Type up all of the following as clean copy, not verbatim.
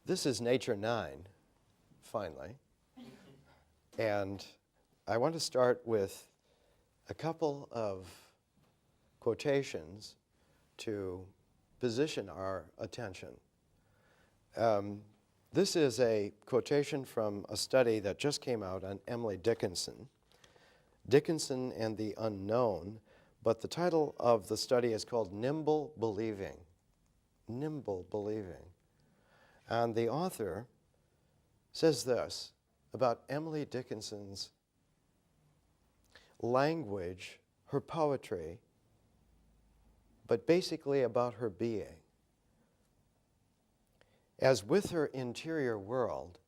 This is Nature 9, finally. And I want to start with a couple of quotations to position our attention. This is a quotation from a study that just came out on Emily Dickinson, Dickinson and the Unknown, but the title of the study is called Nimble Believing. Nimble Believing. And the author says this about Emily Dickinson's language, her poetry, but basically about her being. As with her interior world,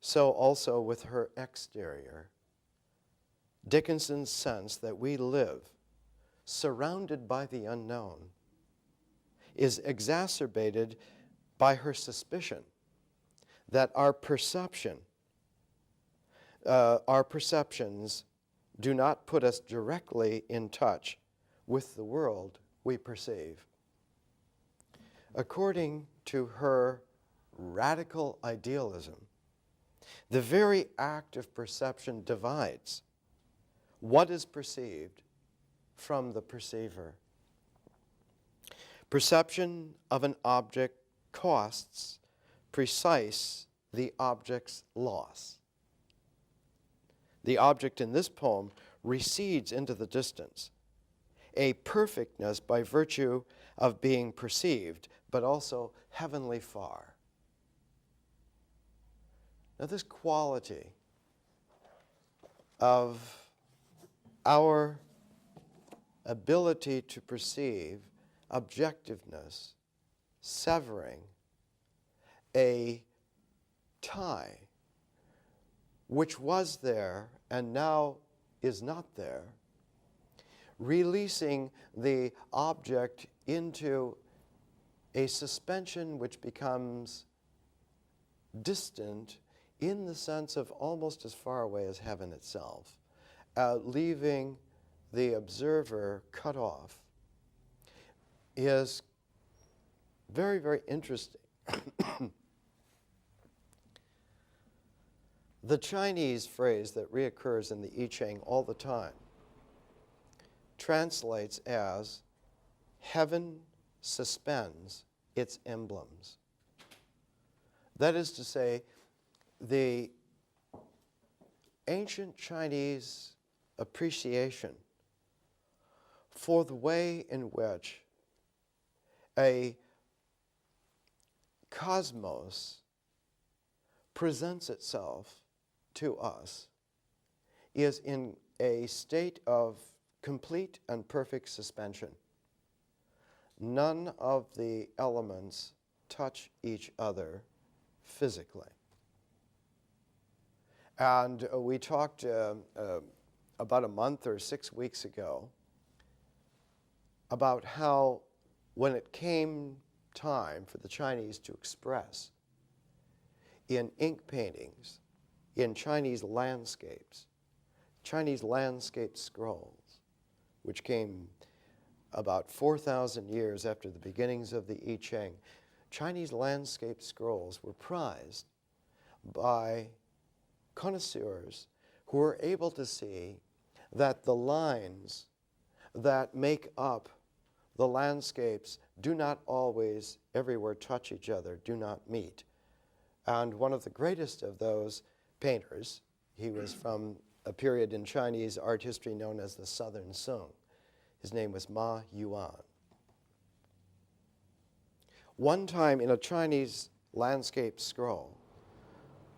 so also with her exterior, Dickinson's sense that we live surrounded by the unknown is exacerbated by her suspicion that our perceptions do not put us directly in touch with the world we perceive. According to her radical idealism, the very act of perception divides what is perceived from the perceiver. Perception of an object costs precise the object's loss. The object in this poem recedes into the distance, a perfectness by virtue of being perceived, but also heavenly far. Now, this quality of our ability to perceive objectiveness, severing a tie which was there and now is not there, releasing the object into a suspension which becomes distant in the sense of almost as far away as heaven itself, leaving the observer cut off, is very, very interesting. The Chinese phrase that reoccurs in the I Ching all the time translates as, heaven suspends its emblems. That is to say, the ancient Chinese appreciation for the way in which a cosmos presents itself to us is in a state of complete and perfect suspension. None of the elements touch each other physically. And we talked about a month or 6 weeks ago about how when it came time for the Chinese to express in ink paintings, in Chinese landscape scrolls, which came about 4,000 years after the beginnings of the I Ching, Chinese landscape scrolls were prized by connoisseurs who were able to see that the lines that make up the landscapes do not always everywhere touch each other, do not meet. And one of the greatest of those painters, he was from a period in Chinese art history known as the Southern Sung. His name was Ma Yuan. One time in a Chinese landscape scroll,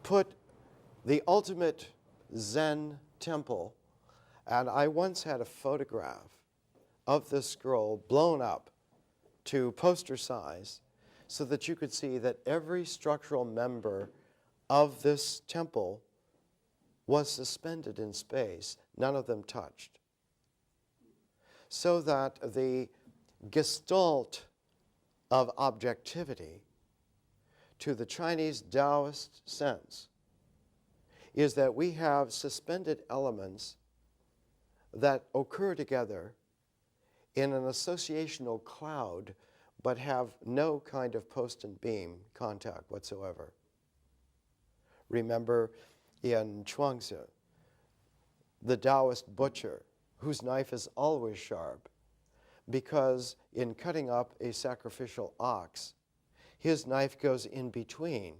put the ultimate Zen temple, and I once had a photograph of this scroll blown up to poster size so that you could see that every structural member of this temple was suspended in space, none of them touched. So that the gestalt of objectivity to the Chinese Taoist sense is that we have suspended elements that occur together in an associational cloud but have no kind of post and beam contact whatsoever. Remember in Chuangzi, the Taoist butcher, whose knife is always sharp, because in cutting up a sacrificial ox, his knife goes in between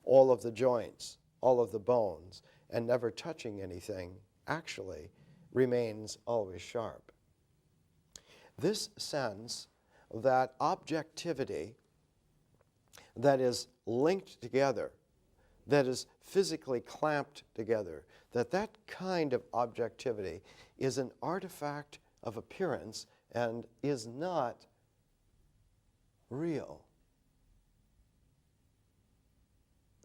all of the joints, all of the bones, and never touching anything, actually remains always sharp. This sense that objectivity that is linked together, that is physically clamped together, that kind of objectivity is an artifact of appearance and is not real.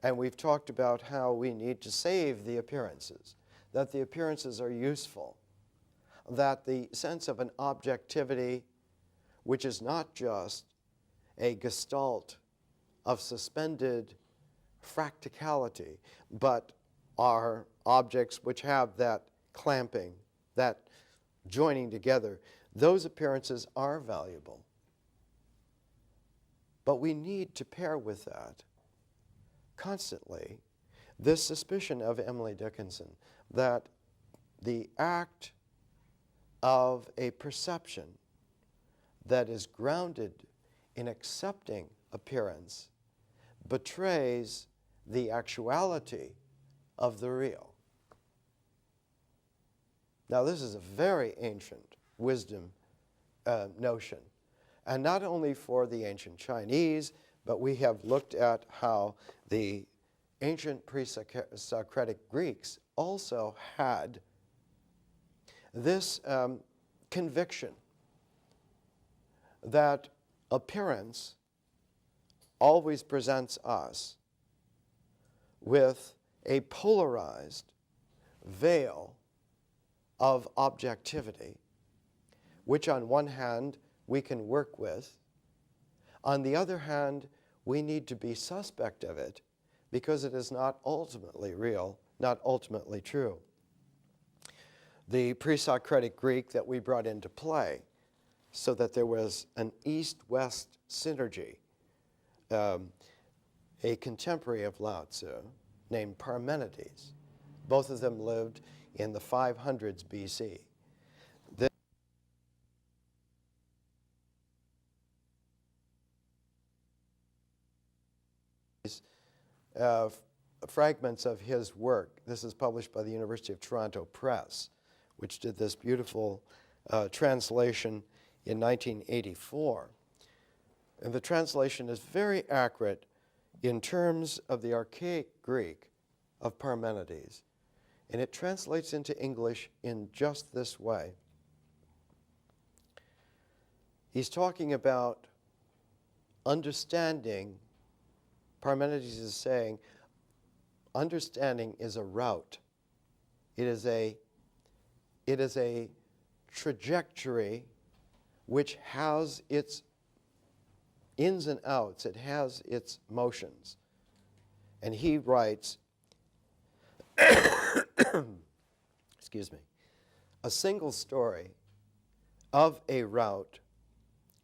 And we've talked about how we need to save the appearances, that the appearances are useful, that the sense of an objectivity, which is not just a gestalt of suspended fracticality, but are objects which have that clamping, that joining together, those appearances are valuable. But we need to pair with that constantly this suspicion of Emily Dickinson that the act of a perception that is grounded in accepting appearance betrays the actuality of the real. Now, this is a very ancient wisdom notion, and not only for the ancient Chinese, but we have looked at how the ancient pre-Socratic Greeks also had this conviction that appearance always presents us with a polarized veil of objectivity, which on one hand we can work with. On the other hand, we need to be suspect of it because it is not ultimately real, not ultimately true. The pre-Socratic Greek that we brought into play so that there was an east-west synergy, a contemporary of Lao Tzu named Parmenides. Both of them lived in the 500s BC. Fragments of his work. This is published by the University of Toronto Press, which did this beautiful translation in 1984. And the translation is very accurate in terms of the archaic Greek of Parmenides. And it translates into English in just this way. He's talking about understanding. Parmenides is saying, understanding is a route. It is a trajectory which has its ins and outs. It has its motions. And he writes, excuse me, a single story of a route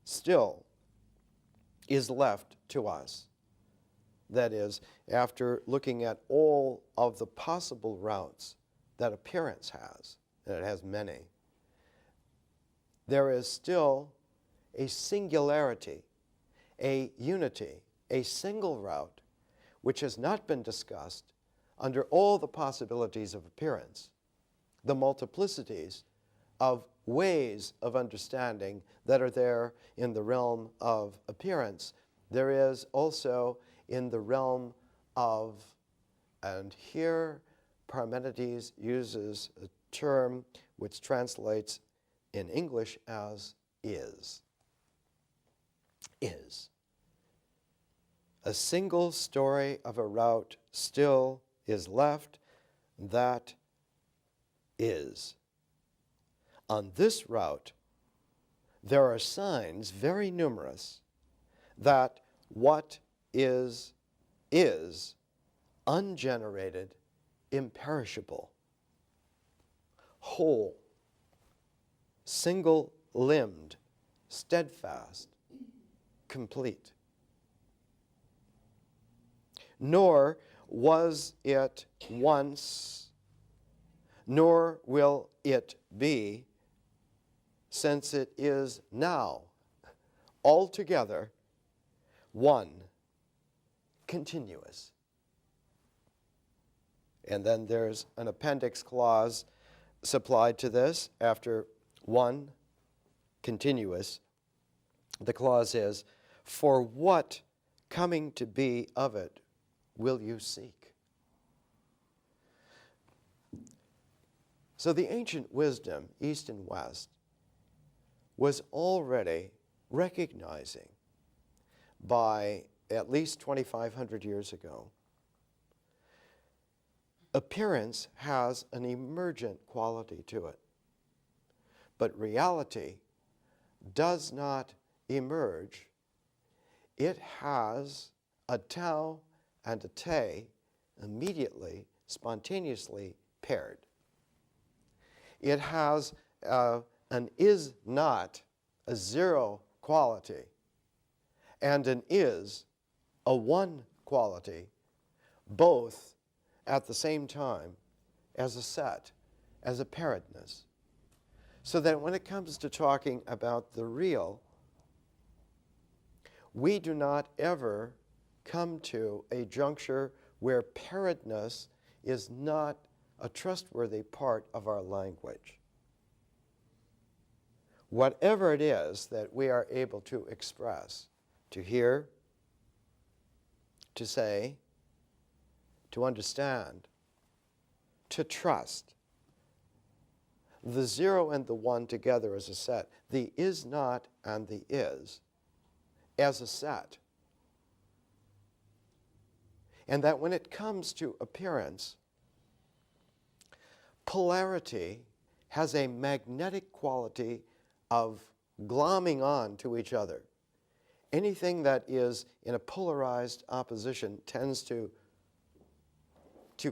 still is left to us. That is, after looking at all of the possible routes that appearance has, and it has many, there is still a singularity, a unity, a single route, which has not been discussed under all the possibilities of appearance, the multiplicities of ways of understanding that are there in the realm of appearance. There is also in the realm of, and here Parmenides uses a term which translates in English as is. Is. A single story of a route still is left, that is. On this route, there are signs, very numerous, that what is ungenerated, imperishable, whole, single-limbed, steadfast, complete. Nor was it once, nor will it be, since it is now altogether one, continuous. And then there's an appendix clause supplied to this after one, continuous. The clause is, for what coming to be of it will you seek? So the ancient wisdom, East and West, was already recognizing by at least 2,500 years ago, appearance has an emergent quality to it. But reality does not emerge. It has a tau and a te immediately, spontaneously paired. It has an is not, a zero quality, and an is, a one quality, both at the same time as a set, as a pairedness. So that when it comes to talking about the real, we do not ever come to a juncture where pairedness is not a trustworthy part of our language. Whatever it is that we are able to express, to hear, to say, to understand, to trust, the zero and the one together as a set, the is not and the is as a set. And that when it comes to appearance, polarity has a magnetic quality of glomming on to each other. Anything that is in a polarized opposition tends to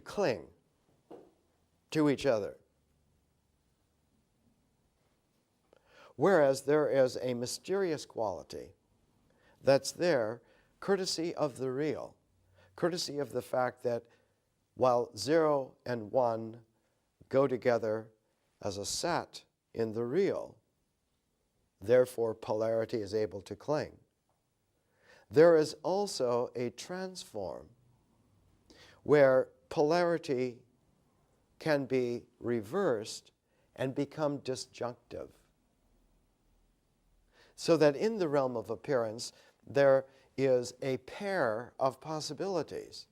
cling to each other. Whereas there is a mysterious quality that's there, courtesy of the real, courtesy of the fact that while 0 and 1 go together as a set in the real, therefore polarity is able to cling. There is also a transform where polarity can be reversed and become disjunctive. So that in the realm of appearance, there is a pair of possibilities.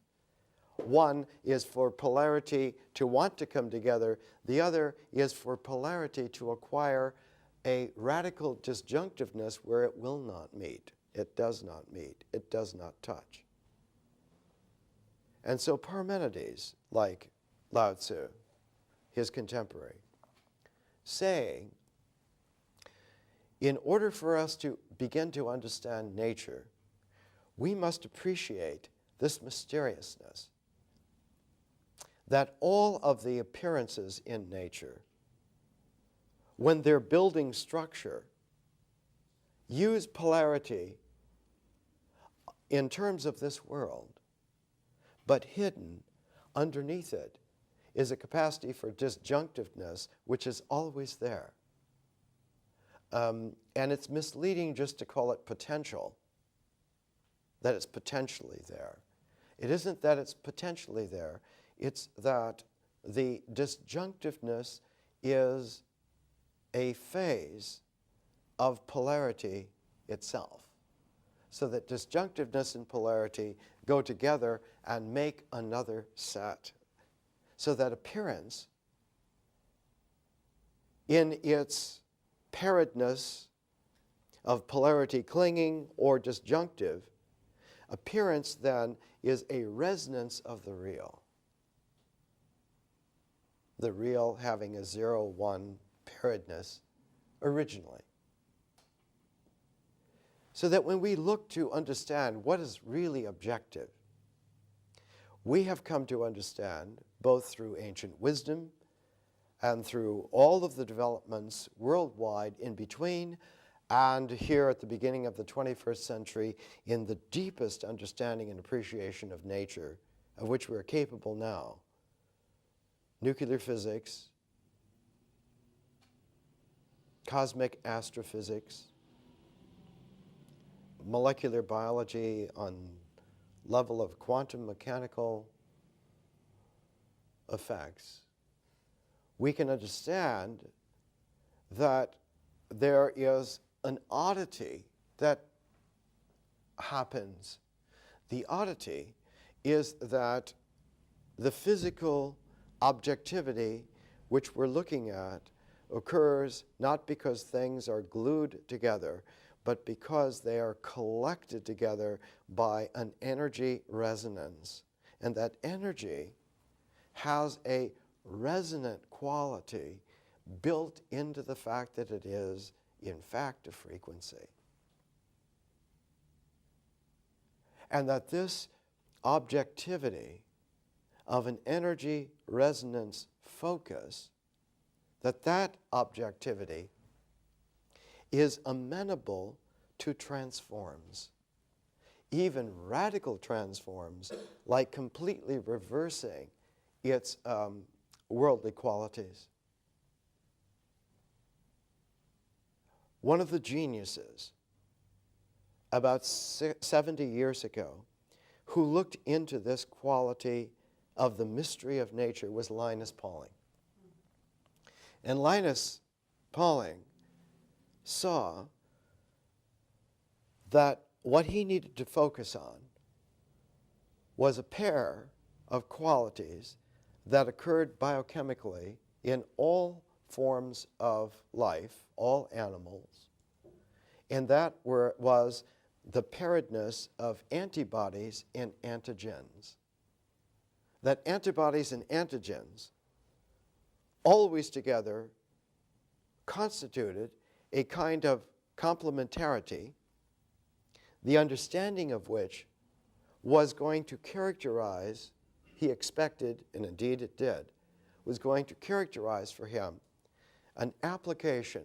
One is for polarity to want to come together. The other is for polarity to acquire a radical disjunctiveness where it will not meet. It does not meet. It does not touch. And so Parmenides, like Lao Tzu, his contemporary, saying, in order for us to begin to understand nature, we must appreciate this mysteriousness, that all of the appearances in nature, when they're building structure, use polarity in terms of this world, but hidden underneath it is a capacity for disjunctiveness which is always there. And it's misleading just to call it potential, that it's potentially there. It isn't that it's potentially there, it's that the disjunctiveness is a phase of polarity itself. So that disjunctiveness and polarity go together and make another set. So that appearance, in its pairedness of polarity clinging or disjunctive, appearance then is a resonance of the real. The real having a 0-1 pairedness originally. So that when we look to understand what is really objective, we have come to understand, both through ancient wisdom and through all of the developments worldwide in between, and here at the beginning of the 21st century, in the deepest understanding and appreciation of nature, of which we are capable now, nuclear physics, cosmic astrophysics, molecular biology on level of quantum mechanical effects, we can understand that there is an oddity that happens. The oddity is that the physical objectivity which we're looking at occurs not because things are glued together, but because they are collected together by an energy resonance. And that energy has a resonant quality built into the fact that it is, in fact, a frequency. And that this objectivity of an energy resonance focus, that objectivity is amenable to transforms, even radical transforms, like completely reversing its worldly qualities. One of the geniuses, about 70 years ago, who looked into this quality of the mystery of nature was Linus Pauling. And Linus Pauling saw that what he needed to focus on was a pair of qualities that occurred biochemically in all forms of life, all animals, and that was the pairedness of antibodies and antigens. That antibodies and antigens always together constituted a kind of complementarity, the understanding of which was going to characterize, he expected, and indeed it did, was going to characterize for him an application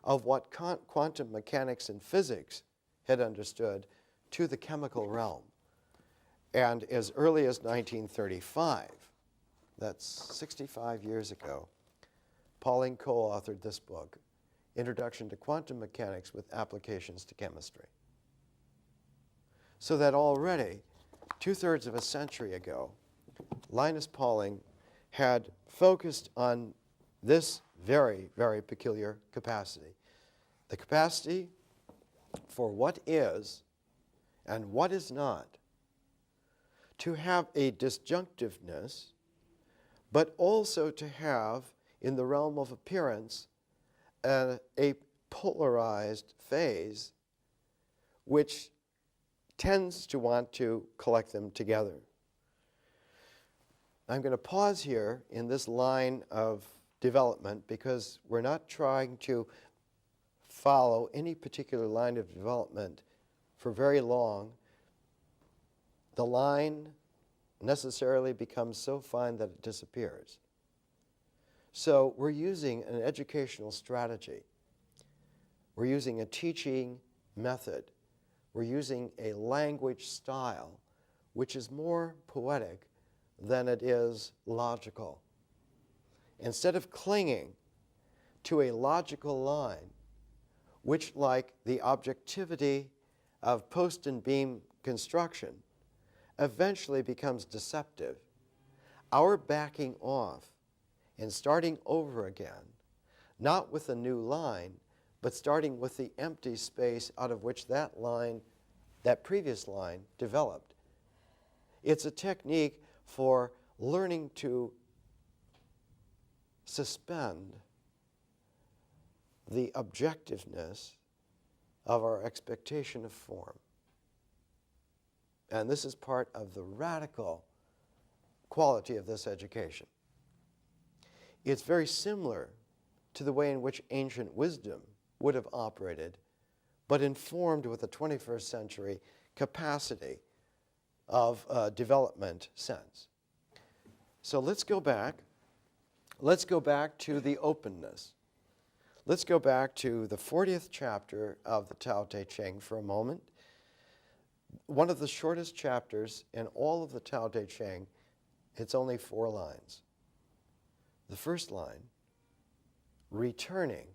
of what quantum mechanics and physics had understood to the chemical realm. And as early as 1935, that's 65 years ago, Pauling co-authored this book, Introduction to Quantum Mechanics with Applications to Chemistry. So that already, 2/3 of a century ago, Linus Pauling had focused on this very, very peculiar capacity. The capacity for what is and what is not to have a disjunctiveness, but also to have, in the realm of appearance, a polarized phase which tends to want to collect them together. I'm going to pause here in this line of development because we're not trying to follow any particular line of development for very long. The line necessarily becomes so fine that it disappears. So we're using an educational strategy. We're using a teaching method. We're using a language style which is more poetic than it is logical. Instead of clinging to a logical line, which, like the objectivity of post and beam construction, eventually becomes deceptive, our backing off and starting over again, not with a new line, but starting with the empty space out of which that line, that previous line, developed. It's a technique for learning to suspend the objectiveness of our expectation of form. And this is part of the radical quality of this education. It's very similar to the way in which ancient wisdom would have operated, but informed with a 21st century capacity of development sense. So let's go back. Let's go back to the openness. Let's go back to the 40th chapter of the Tao Te Ching for a moment. One of the shortest chapters in all of the Tao Te Ching. It's only 4 lines. The first line, returning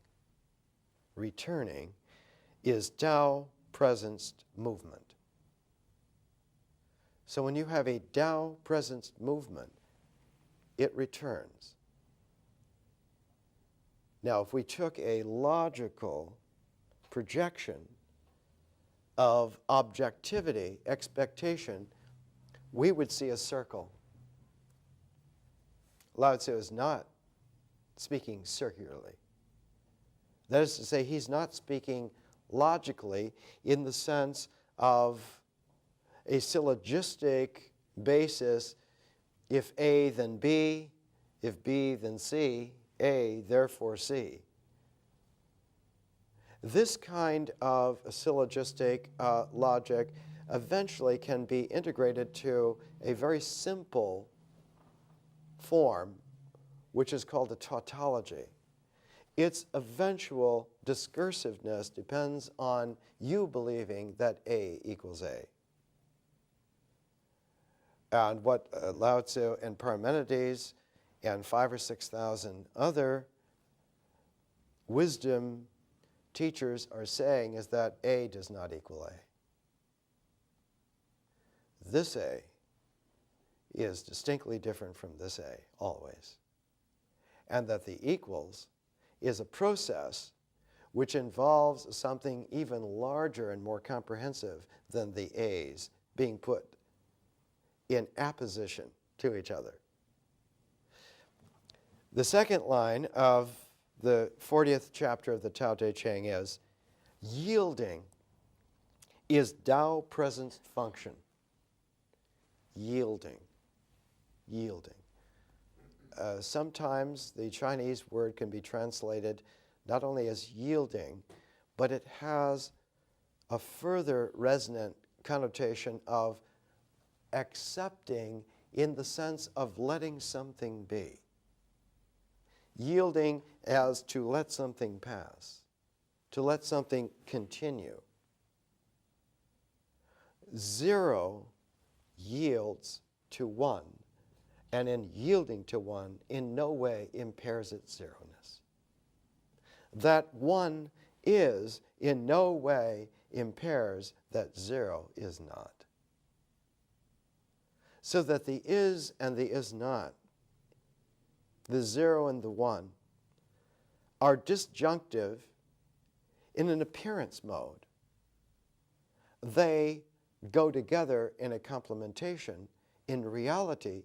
is Tao presenced movement. So when you have a Tao presenced movement, it returns. Now, if we took a logical projection of objectivity, expectation, we would see a circle. Lao Tzu is not speaking circularly. That is to say, he's not speaking logically in the sense of a syllogistic basis, if A, then B, if B, then C, A, therefore C. This kind of syllogistic logic eventually can be integrated to a very simple form, which is called a tautology. Its eventual discursiveness depends on you believing that A equals A. And what Lao Tzu and Parmenides and 5,000 or 6,000 other wisdom teachers are saying is that A does not equal A. This A is distinctly different from this A, always. And that the equals is a process which involves something even larger and more comprehensive than the A's being put in apposition to each other. The second line of the 40th chapter of the Tao Te Ching is, yielding is Tao presenced function. Yielding. Sometimes the Chinese word can be translated not only as yielding, but it has a further resonant connotation of accepting in the sense of letting something be. Yielding as to let something pass, to let something continue. 0 yields to 1, and in yielding to 1 in no way impairs its zeroness. That 1 is in no way impairs that 0 is not. So that the is and the is not, the 0 and the 1, are disjunctive in an appearance mode. They go together in a complementation in reality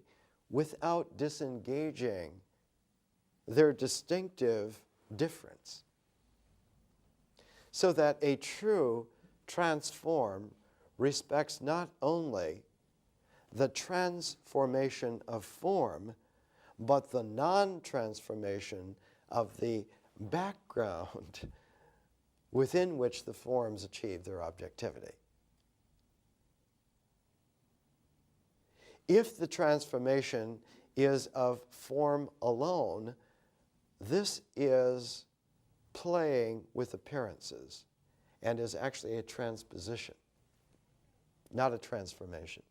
without disengaging their distinctive difference. So that a true transform respects not only the transformation of form, but the non-transformation of the background within which the forms achieve their objectivity. If the transformation is of form alone, this is playing with appearances and is actually a transposition, not a transformation.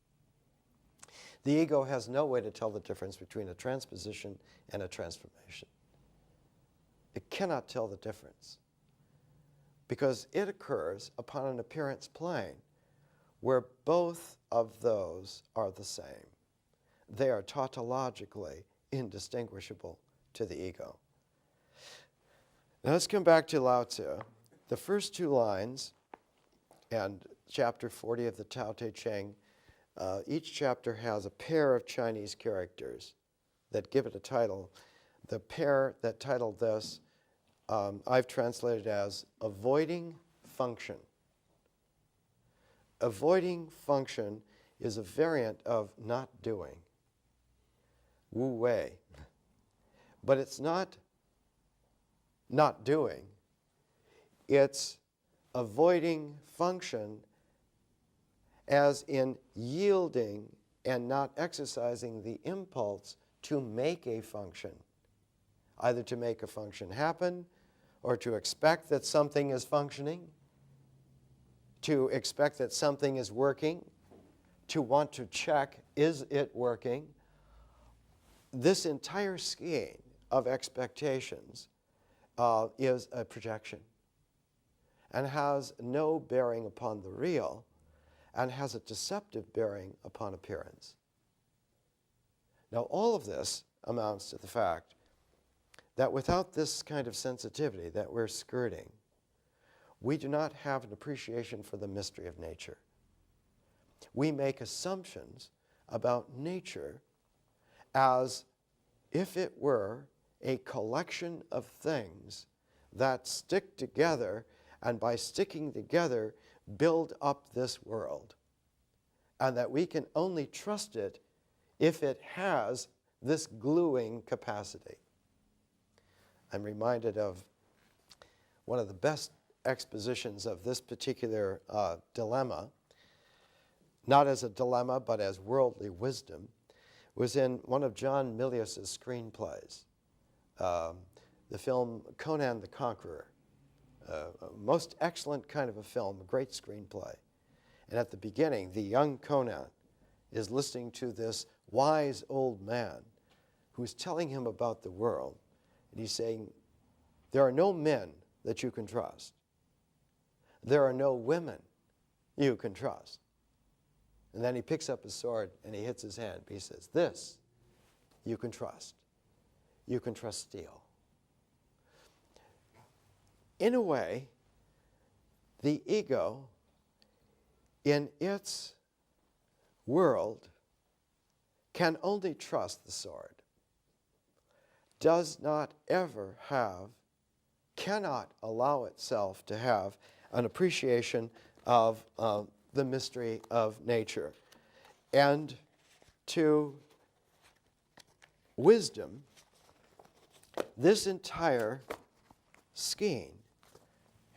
The ego has no way to tell the difference between a transposition and a transformation. It cannot tell the difference because it occurs upon an appearance plane where both of those are the same. They are tautologically indistinguishable to the ego. Now let's come back to Lao Tzu. The first 2 lines, and chapter 40 of the Tao Te Ching, each chapter has a pair of Chinese characters that give it a title. The pair that titled this, I've translated as avoiding function. Avoiding function is a variant of not doing, wu wei. But it's not doing. It's avoiding function as in yielding and not exercising the impulse to make a function, either to make a function happen or to expect that something is functioning, to expect that something is working, to want to check, is it working? This entire skein of expectations is a projection and has no bearing upon the real and has a deceptive bearing upon appearance. Now, all of this amounts to the fact that without this kind of sensitivity that we're skirting, we do not have an appreciation for the mystery of nature. We make assumptions about nature as if it were a collection of things that stick together, and by sticking together, build up this world, and that we can only trust it if it has this gluing capacity. I'm reminded of one of the best expositions of this particular dilemma, not as a dilemma, but as worldly wisdom, was in one of John Milius's screenplays, the film Conan the Conqueror. A most excellent kind of a film, a great screenplay. And at the beginning, the young Conan is listening to this wise old man who's telling him about the world. And he's saying, there are no men that you can trust. There are no women you can trust. And then he picks up his sword and he hits his hand. He says, this you can trust. You can trust steel. In a way, the ego in its world can only trust the sword, does not ever have, cannot allow itself to have an appreciation of the mystery of nature. And to wisdom, this entire skein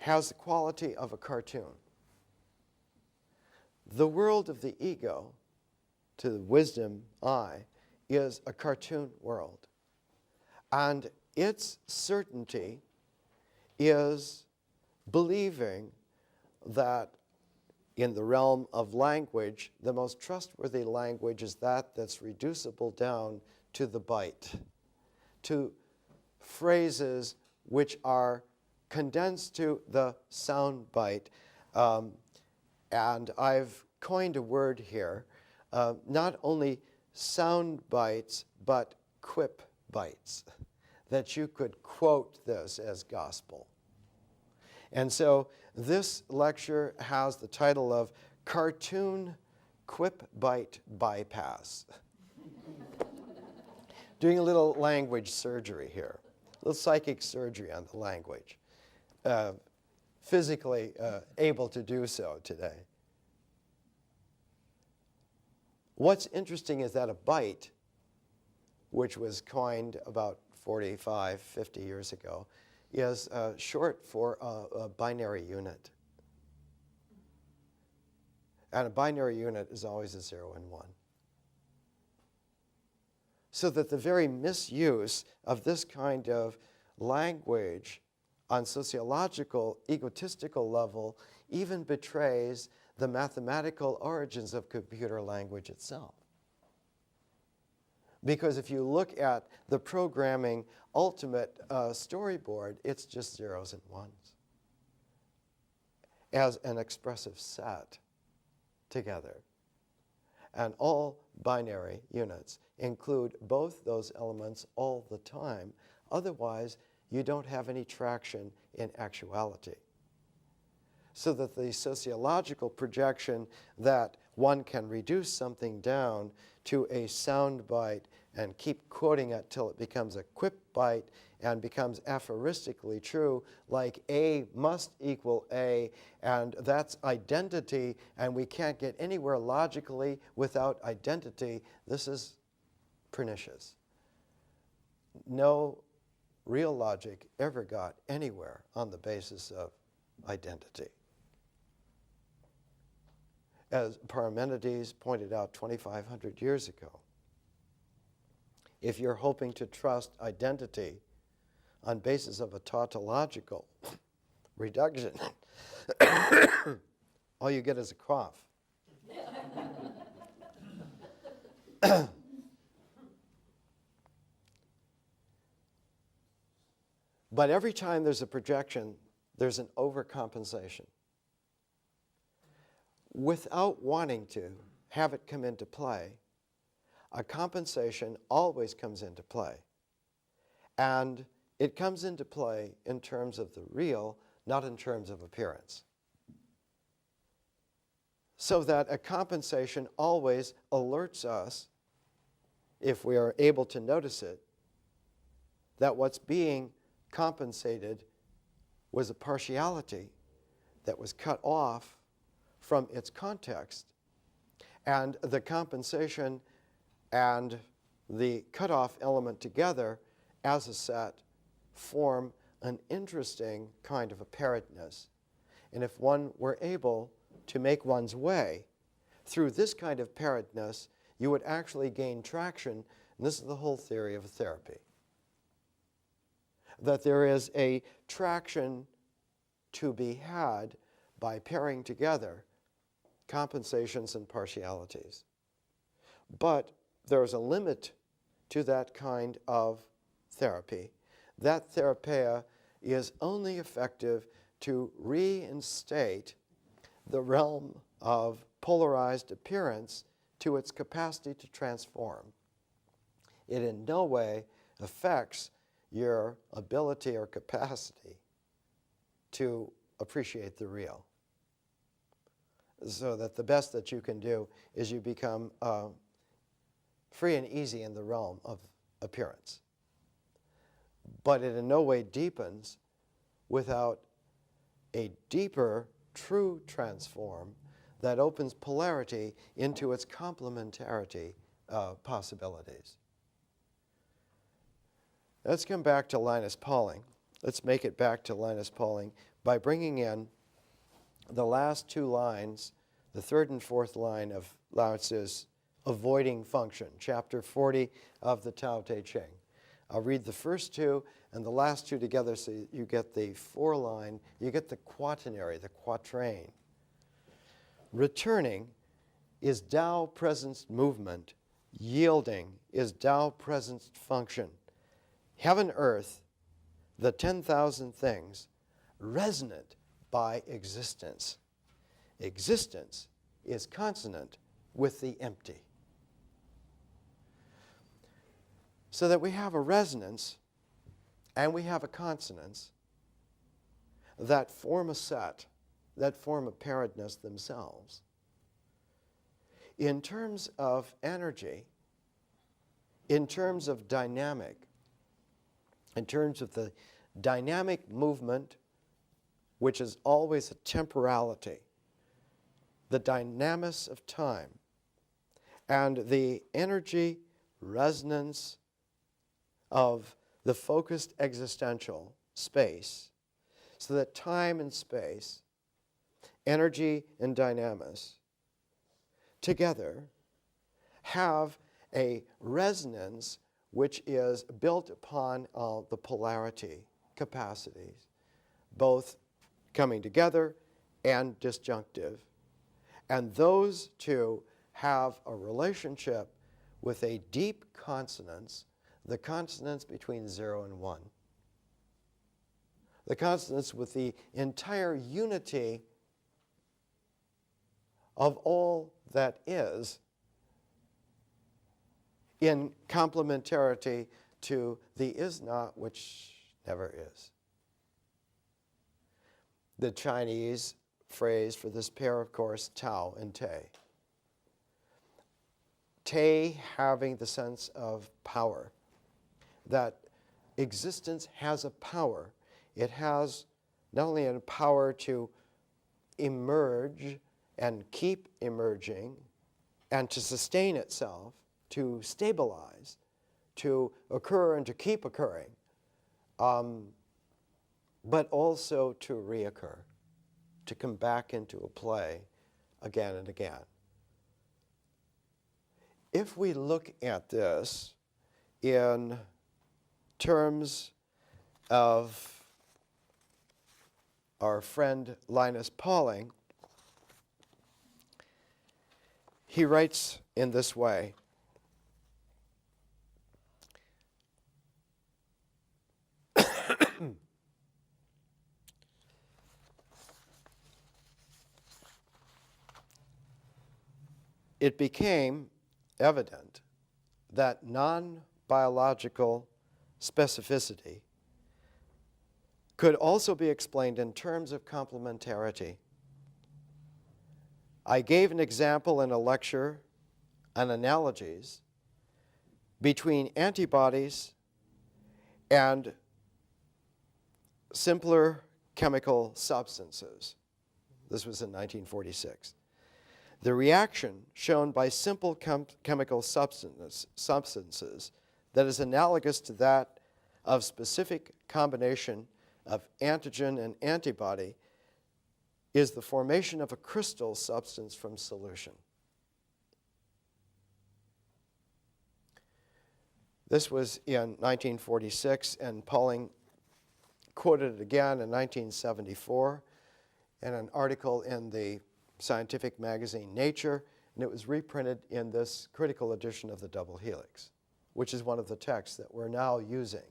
has the quality of a cartoon. The world of the ego, to the wisdom eye, is a cartoon world. And its certainty is believing that in the realm of language, the most trustworthy language is that that's reducible down to the byte, to phrases which are condensed to the sound byte. And I've coined a word here, not only sound bites, but quip bites, that you could quote this as gospel. And so this lecture has the title of Cartoon Quipbyte Bypass. Doing a little language surgery here, a little psychic surgery on the language. Physically able to do so today. What's interesting is that a byte, which was coined about 45, 50 years ago, is short for a binary unit. And a binary unit is always a 0 and 1. So that the very misuse of this kind of language on sociological, egotistical level even betrays the mathematical origins of computer language itself. Because if you look at the programming ultimate storyboard, it's just zeros and ones as an expressive set together. And all binary units include both those elements all the time. Otherwise, you don't have any traction in actuality. So that the sociological projection that one can reduce something down to a sound bite and keep quoting it till it becomes a quip bite and becomes aphoristically true, like A must equal A, and that's identity, and we can't get anywhere logically without identity, this is pernicious. No real logic ever got anywhere on the basis of identity. As Parmenides pointed out 2,500 years ago, if you're hoping to trust identity on basis of a tautological reduction, all you get is a cough. But every time there's a projection, there's an overcompensation. Without wanting to have it come into play, a compensation always comes into play. And it comes into play in terms of the real, not in terms of appearance. So that a compensation always alerts us, if we are able to notice it, that what's being compensated was a partiality that was cut off from its context. And the compensation and the cutoff element together as a set form an interesting kind of apparatness. And if one were able to make one's way through this kind of apparatness, you would actually gain traction. And this is the whole theory of therapy. That there is a traction to be had by pairing together compensations and partialities. But there's a limit to that kind of therapy. That therapia is only effective to reinstate the realm of polarized appearance to its capacity to transform. It in no way affects your ability or capacity to appreciate the real. So that the best that you can do is you become free and easy in the realm of appearance. But it in no way deepens without a deeper, true transform that opens polarity into its complementarity possibilities. Let's come back to Linus Pauling. Let's make it back to Linus Pauling by bringing in the last two lines, the third and fourth line of Lao Tzu's Avoiding Function, chapter 40 of the Tao Te Ching. I'll read the first two and the last two together so you get the four-line, you get the quaternary, the quatrain. Returning is Tao presence movement. Yielding is Tao presence function. Heaven, earth, the 10,000 things, resonant by existence. Existence is consonant with the empty. So that we have a resonance and we have a consonance that form a set, that form a pairedness themselves. In terms of energy, in terms of dynamic, in terms of the dynamic movement, which is always a temporality, the dynamics of time, and the energy resonance of the focused existential space, so that time and space, energy and dynamics, together have a resonance which is built upon the polarity capacities, both coming together and disjunctive. And those two have a relationship with a deep consonance, the consonance between 0 and 1. The consonance with the entire unity of all that is in complementarity to the is not which never is. The Chinese phrase for this pair, of course, Tao and Te. Te having the sense of power, that existence has a power. It has not only a power to emerge and keep emerging and to sustain itself, to stabilize, to occur and to keep occurring, but also to reoccur, to come back into a play again and again. If we look at this in terms of our friend Linus Pauling, he writes in this way: it became evident that non-biological specificity could also be explained in terms of complementarity. I gave an example in a lecture on analogies between antibodies and simpler chemical substances. This was in 1946. The reaction shown by simple chemical substances that is analogous to that of specific combination of antigen and antibody is the formation of a crystal substance from solution. This was in 1946, and Pauling quoted it again in 1974 in an article in the scientific magazine Nature, and it was reprinted in this critical edition of the Double Helix, which is one of the texts that we're now using.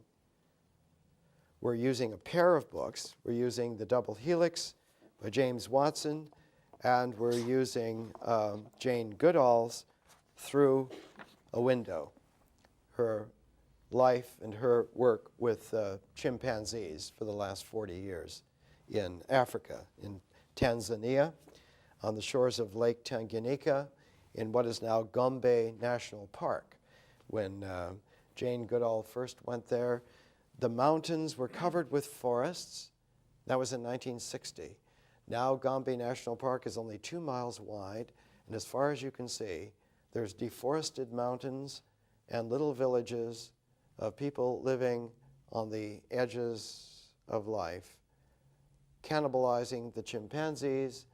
We're using a pair of books. We're using the Double Helix by James Watson, and we're using Jane Goodall's Through a Window, her life and her work with chimpanzees for the last 40 years in Africa, in Tanzania, on the shores of Lake Tanganyika, in what is now Gombe National Park. When Jane Goodall first went there, the mountains were covered with forests. That was in 1960. Now Gombe National Park is only 2 miles wide, and as far as you can see, there's deforested mountains and little villages of people living on the edges of life, cannibalizing the chimpanzees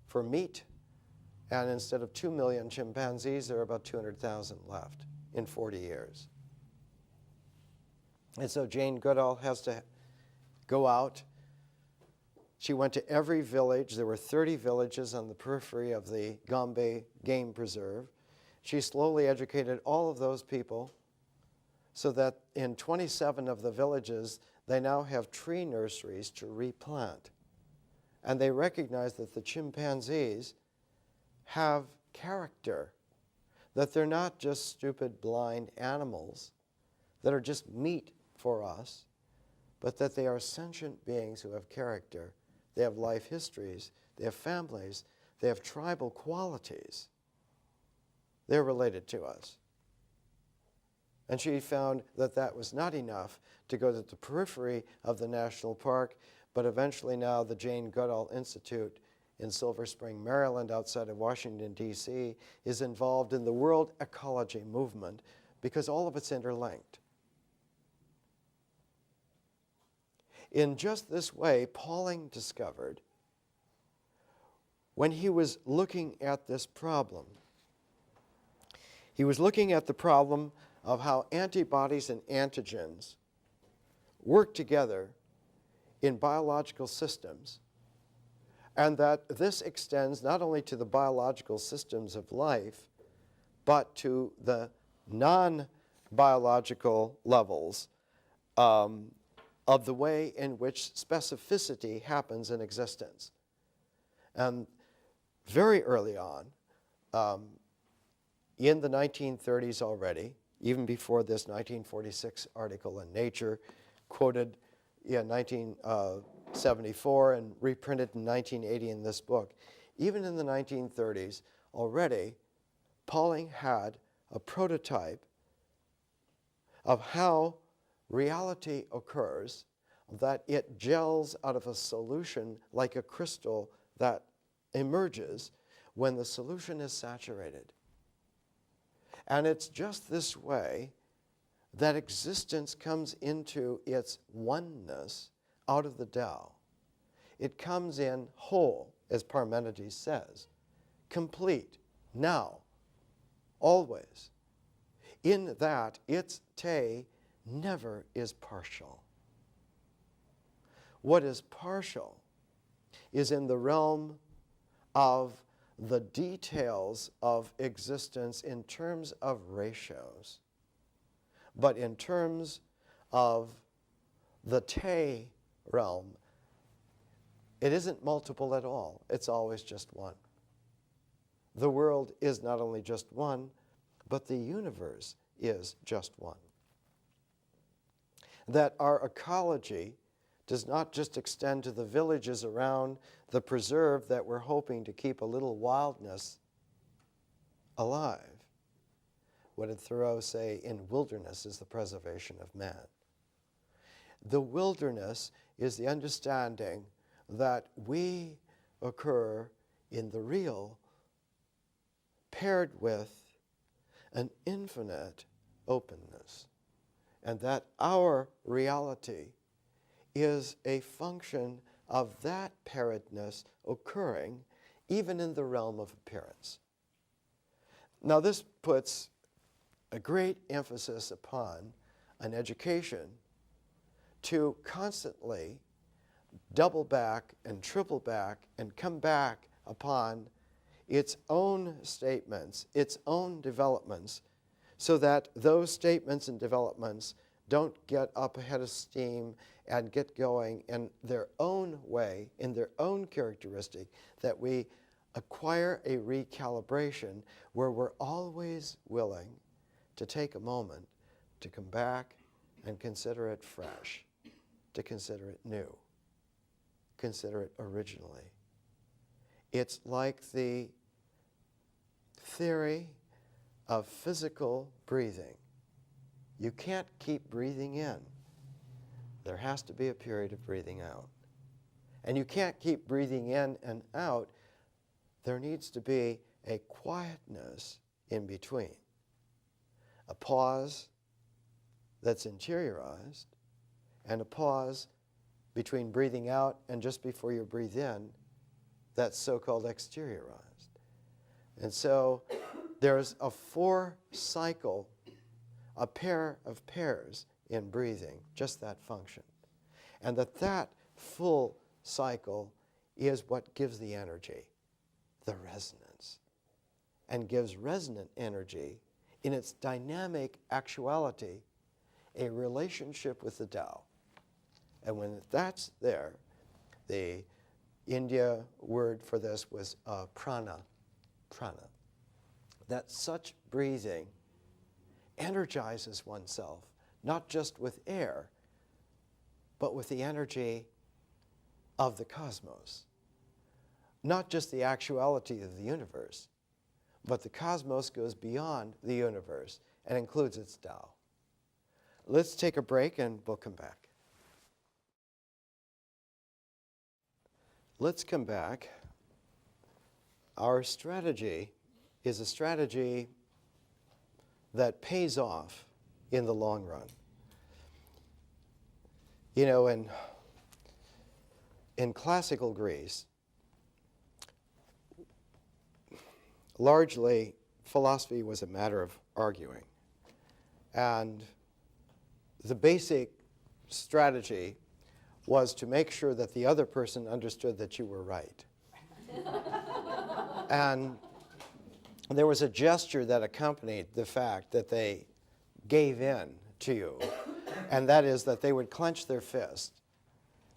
for meat. And instead of 2 million chimpanzees, there are about 200,000 left in 40 years. And so Jane Goodall has to go out. She went to every village. There were 30 villages on the periphery of the Gombe Game Preserve. She slowly educated all of those people so that in 27 of the villages, they now have tree nurseries to replant. And they recognize that the chimpanzees have character, that they're not just stupid, blind animals that are just meat for us, but that they are sentient beings who have character. They have life histories, they have families, they have tribal qualities. They're related to us. And she found that that was not enough to go to the periphery of the national park, but eventually now the Jane Goodall Institute in Silver Spring, Maryland, outside of Washington, D.C., is involved in the world ecology movement because all of it's interlinked. In just this way, Pauling discovered, when he was looking at this problem, he was looking at the problem of how antibodies and antigens work together in biological systems, and that this extends not only to the biological systems of life, but to the non-biological levels of the way in which specificity happens in existence. And very early on, in the 1930s already, even before this 1946 article in Nature, quoted in 1974 and reprinted in 1980 in this book, even in the 1930s, already Pauling had a prototype of how reality occurs, that it gels out of a solution like a crystal that emerges when the solution is saturated. And it's just this way that existence comes into its oneness out of the Tao. It comes in whole, as Parmenides says, complete, now, always. In that its te never is partial. What is partial is in the realm of the details of existence in terms of ratios, but in terms of the te realm, it isn't multiple at all. It's always just one. The world is not only just one, but the universe is just one. That our ecology does not just extend to the villages around the preserve that we're hoping to keep a little wildness alive. What did Thoreau say? In wilderness is the preservation of man. The wilderness is the understanding that we occur in the real, paired with an infinite openness, and that our reality is a function of that pairedness occurring even in the realm of appearance. Now, this puts a great emphasis upon an education to constantly double back and triple back and come back upon its own statements, its own developments, so that those statements and developments don't get up ahead of steam and get going in their own way, in their own characteristic, that we acquire a recalibration where we're always willing to take a moment to come back and consider it fresh, to consider it new, consider it originally. It's like the theory of physical breathing. You can't keep breathing in. There has to be a period of breathing out. And you can't keep breathing in and out. There needs to be a quietness in between. A pause that's interiorized, and a pause between breathing out and just before you breathe in that's so-called exteriorized. And so there's a four-cycle, a pair of pairs in breathing, just that function. And that full cycle is what gives the energy, the resonance, and gives resonant energy in its dynamic actuality a relationship with the Tao. And when that's there, the India word for this was prana. That such breathing energizes oneself, not just with air, but with the energy of the cosmos. Not just the actuality of the universe, but the cosmos goes beyond the universe and includes its Tao. Let's take a break and we'll come back. Let's come back. Our strategy is a strategy that pays off in the long run. You know, in classical Greece, largely philosophy was a matter of arguing. And the basic strategy was to make sure that the other person understood that you were right. And there was a gesture that accompanied the fact that they gave in to you, and that is that they would clench their fist,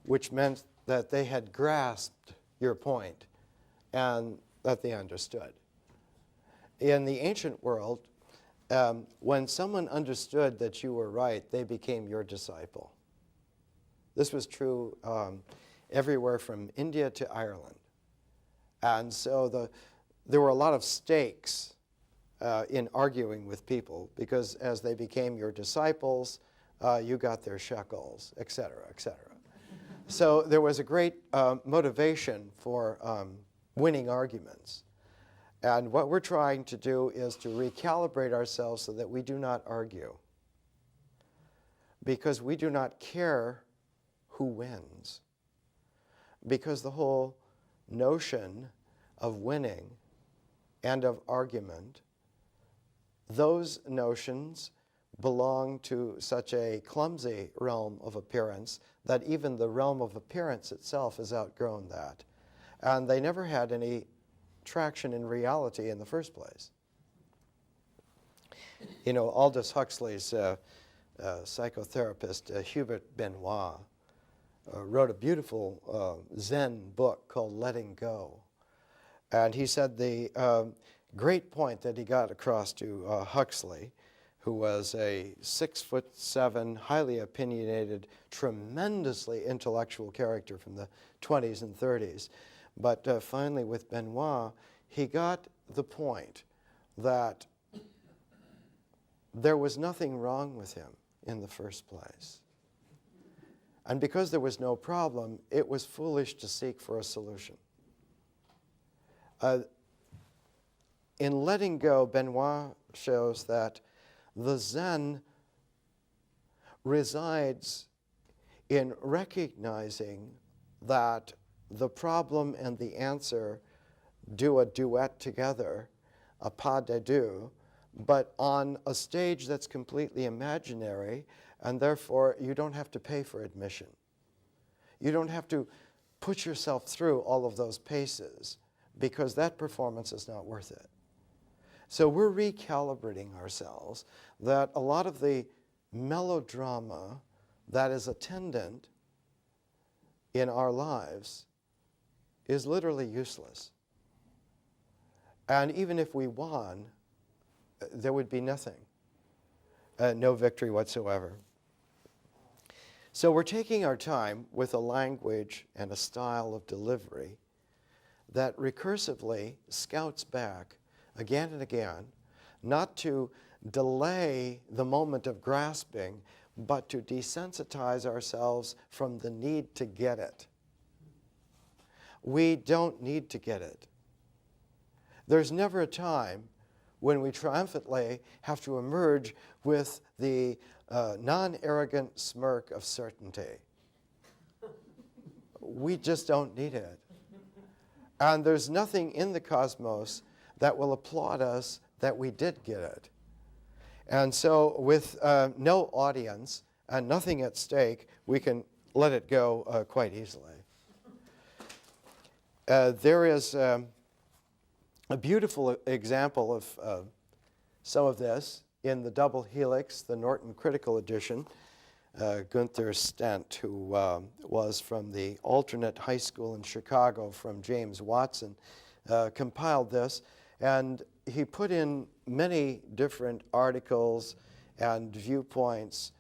which meant that they had grasped your point and that they understood. In the ancient world, when someone understood that you were right, they became your disciple. This was true everywhere from India to Ireland. And so there were a lot of stakes in arguing with people, because as they became your disciples, you got their shekels, et cetera, et cetera. So there was a great motivation for winning arguments. And what we're trying to do is to recalibrate ourselves so that we do not argue, because we do not care who wins. Because the whole notion of winning and of argument, those notions belong to such a clumsy realm of appearance that even the realm of appearance itself has outgrown that. And they never had any traction in reality in the first place. You know, Aldous Huxley's psychotherapist, Hubert Benoit, wrote a beautiful Zen book called Letting Go. And he said the great point that he got across to Huxley, who was a 6'7", highly opinionated, tremendously intellectual character from the 20s and 30s. But finally with Benoit, he got the point that there was nothing wrong with him in the first place. And because there was no problem, it was foolish to seek for a solution. In Letting Go, Benoit shows that the Zen resides in recognizing that the problem and the answer do a duet together, a pas de deux, but on a stage that's completely imaginary, and therefore you don't have to pay for admission. You don't have to put yourself through all of those paces, because that performance is not worth it. So we're recalibrating ourselves that a lot of the melodrama that is attendant in our lives is literally useless. And even if we won, there would be nothing, no victory whatsoever. So we're taking our time with a language and a style of delivery that recursively scouts back again and again, not to delay the moment of grasping, but to desensitize ourselves from the need to get it. We don't need to get it. There's never a time when we triumphantly have to emerge with the non-arrogant smirk of certainty. We just don't need it. And there's nothing in the cosmos that will applaud us that we did get it. And so with no audience and nothing at stake, we can let it go quite easily. There is a beautiful example of some of this in the Double Helix, the Norton Critical Edition. Gunther Stent, who was from the alternate high school in Chicago from James Watson, compiled this, and he put in many different articles and viewpoints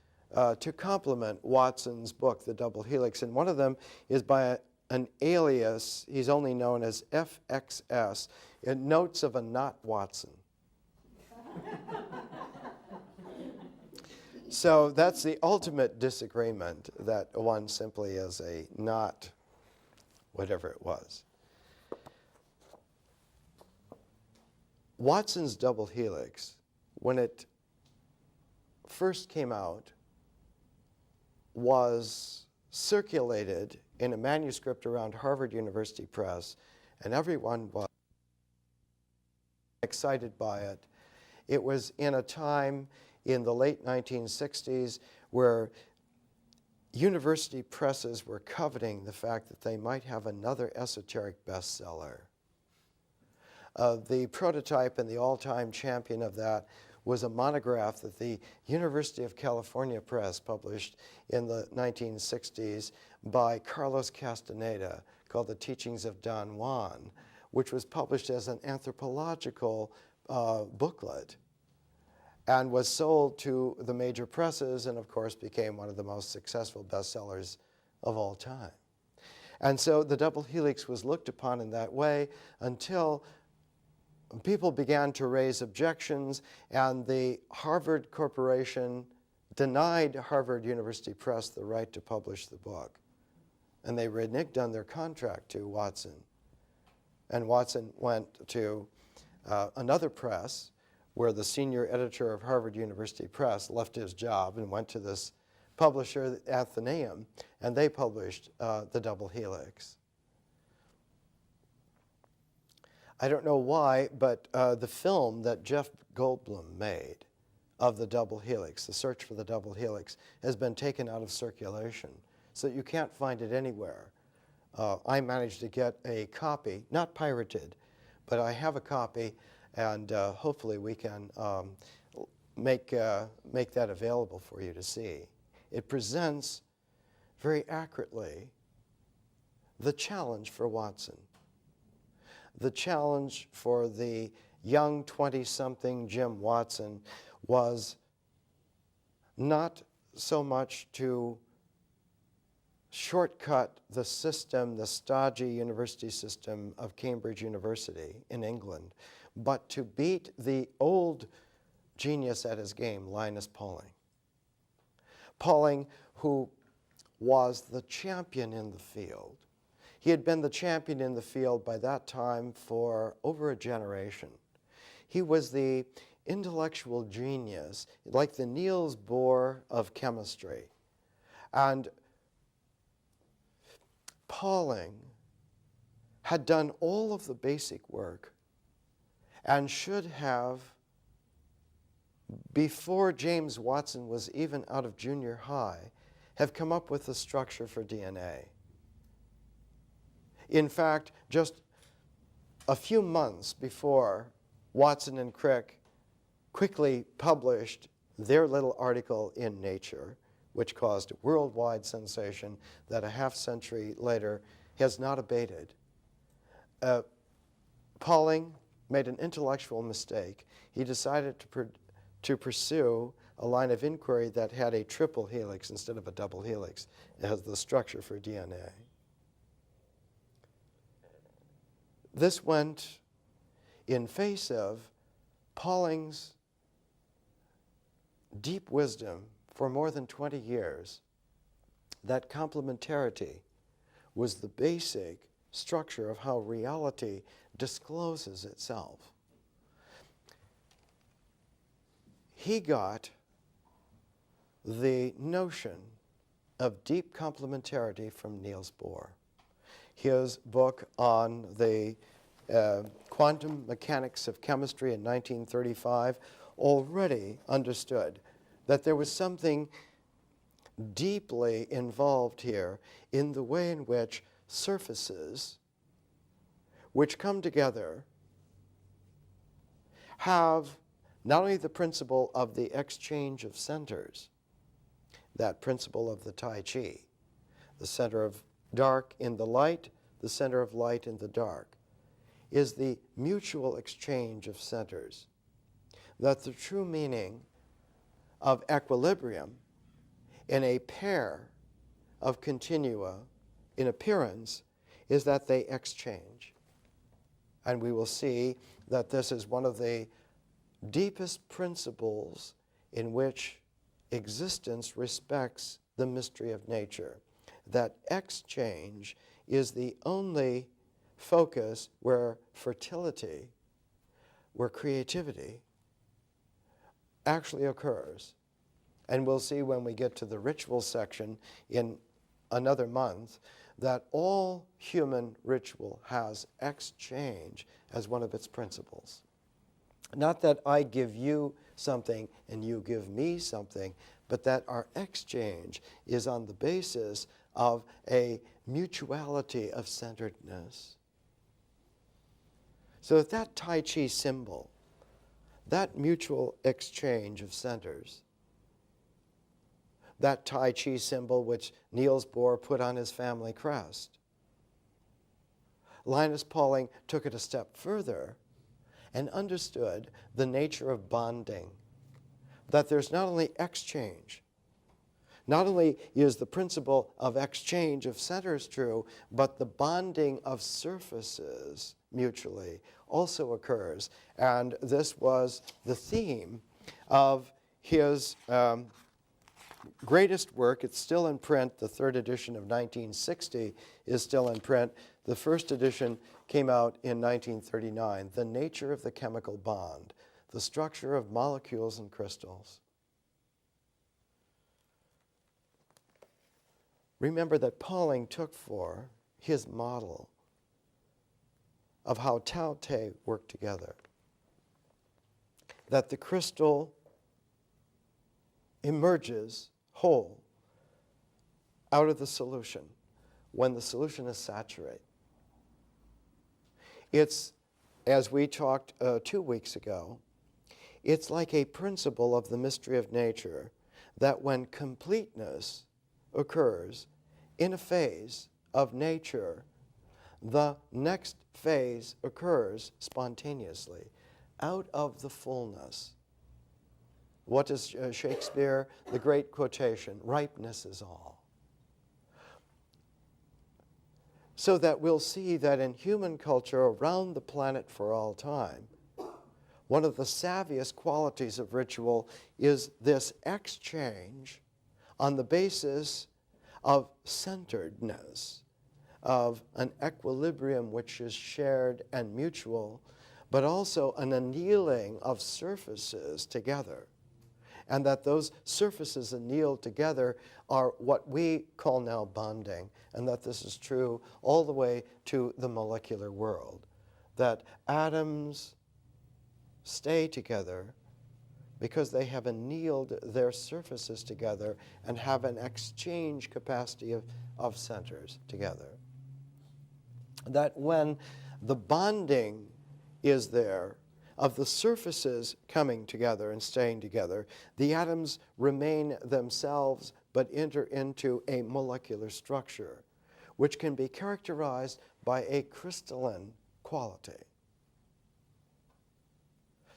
to complement Watson's book, The Double Helix. And one of them is by an alias, he's only known as FXS, in Notes of a Not Watson. So that's the ultimate disagreement, that one simply is a not whatever it was. Watson's Double Helix, when it first came out, was circulated in a manuscript around Harvard University Press, and everyone was excited by it. It was in a time in the late 1960s where university presses were coveting the fact that they might have another esoteric bestseller. The prototype and the all-time champion of that was a monograph that the University of California Press published in the 1960s by Carlos Castaneda, called The Teachings of Don Juan, which was published as an anthropological booklet and was sold to the major presses, and of course became one of the most successful bestsellers of all time. And so the Double Helix was looked upon in that way until people began to raise objections, and the Harvard Corporation denied Harvard University Press the right to publish the book. And they reneged on their contract to Watson. And Watson went to another press, where the senior editor of Harvard University Press left his job and went to this publisher, the Athenaeum, and they published The Double Helix. I don't know why, but the film that Jeff Goldblum made of the double helix, the search for the double helix, has been taken out of circulation, so you can't find it anywhere. I managed to get a copy, not pirated, but I have a copy, and hopefully we can make that available for you to see. It presents very accurately the challenge for Watson. The challenge for the young 20-something Jim Watson was not so much to shortcut the system, the stodgy university system of Cambridge University in England, but to beat the old genius at his game, Linus Pauling. Pauling, who was the champion in the field. He had been the champion in the field by that time for over a generation. He was the intellectual genius, like the Niels Bohr of chemistry. And Pauling had done all of the basic work and should have, before James Watson was even out of junior high, have come up with the structure for DNA. In fact, just a few months before Watson and Crick quickly published their little article in Nature, which caused a worldwide sensation that a half-century later has not abated. Pauling made an intellectual mistake. He decided to pursue a line of inquiry that had a triple helix instead of a double helix. It has the structure for DNA. This went in face of Pauling's deep wisdom for more than 20 years, that complementarity was the basic structure of how reality discloses itself. He got the notion of deep complementarity from Niels Bohr. His book on the quantum mechanics of chemistry in 1935 already understood that there was something deeply involved here in the way in which surfaces which come together have not only the principle of the exchange of centers, that principle of the Tai Chi, the center of dark in the light, the center of light in the dark, is the mutual exchange of centers. That the true meaning of equilibrium in a pair of continua in appearance is that they exchange. And we will see that this is one of the deepest principles in which existence respects the mystery of nature. That exchange is the only focus where fertility, where creativity actually occurs. And we'll see when we get to the ritual section in another month that all human ritual has exchange as one of its principles. Not that I give you something and you give me something, but that our exchange is on the basis of a mutuality of centeredness. So that Tai Chi symbol, that mutual exchange of centers, that Tai Chi symbol which Niels Bohr put on his family crest, Linus Pauling took it a step further and understood the nature of bonding, that there's not only exchange, not only is the principle of exchange of centers true, but the bonding of surfaces mutually also occurs. And this was the theme of his greatest work. It's still in print. The third edition of 1960 is still in print. The first edition came out in 1939, The Nature of the Chemical Bond, the Structure of Molecules and Crystals. Remember that Pauling took for his model of how Tao Te worked together, that the crystal emerges whole out of the solution when the solution is saturated. It's, as we talked 2 weeks ago, it's like a principle of the mystery of nature that when completeness occurs in a phase of nature, the next phase occurs spontaneously out of the fullness. What is Shakespeare, the great quotation, ripeness is all. So that we'll see that in human culture around the planet for all time, one of the savviest qualities of ritual is this exchange on the basis of centeredness, of an equilibrium which is shared and mutual, but also an annealing of surfaces together. And that those surfaces annealed together are what we call now bonding, and that this is true all the way to the molecular world. That atoms stay together because they have annealed their surfaces together and have an exchange capacity of centers together. That when the bonding is there, of the surfaces coming together and staying together, the atoms remain themselves but enter into a molecular structure, which can be characterized by a crystalline quality.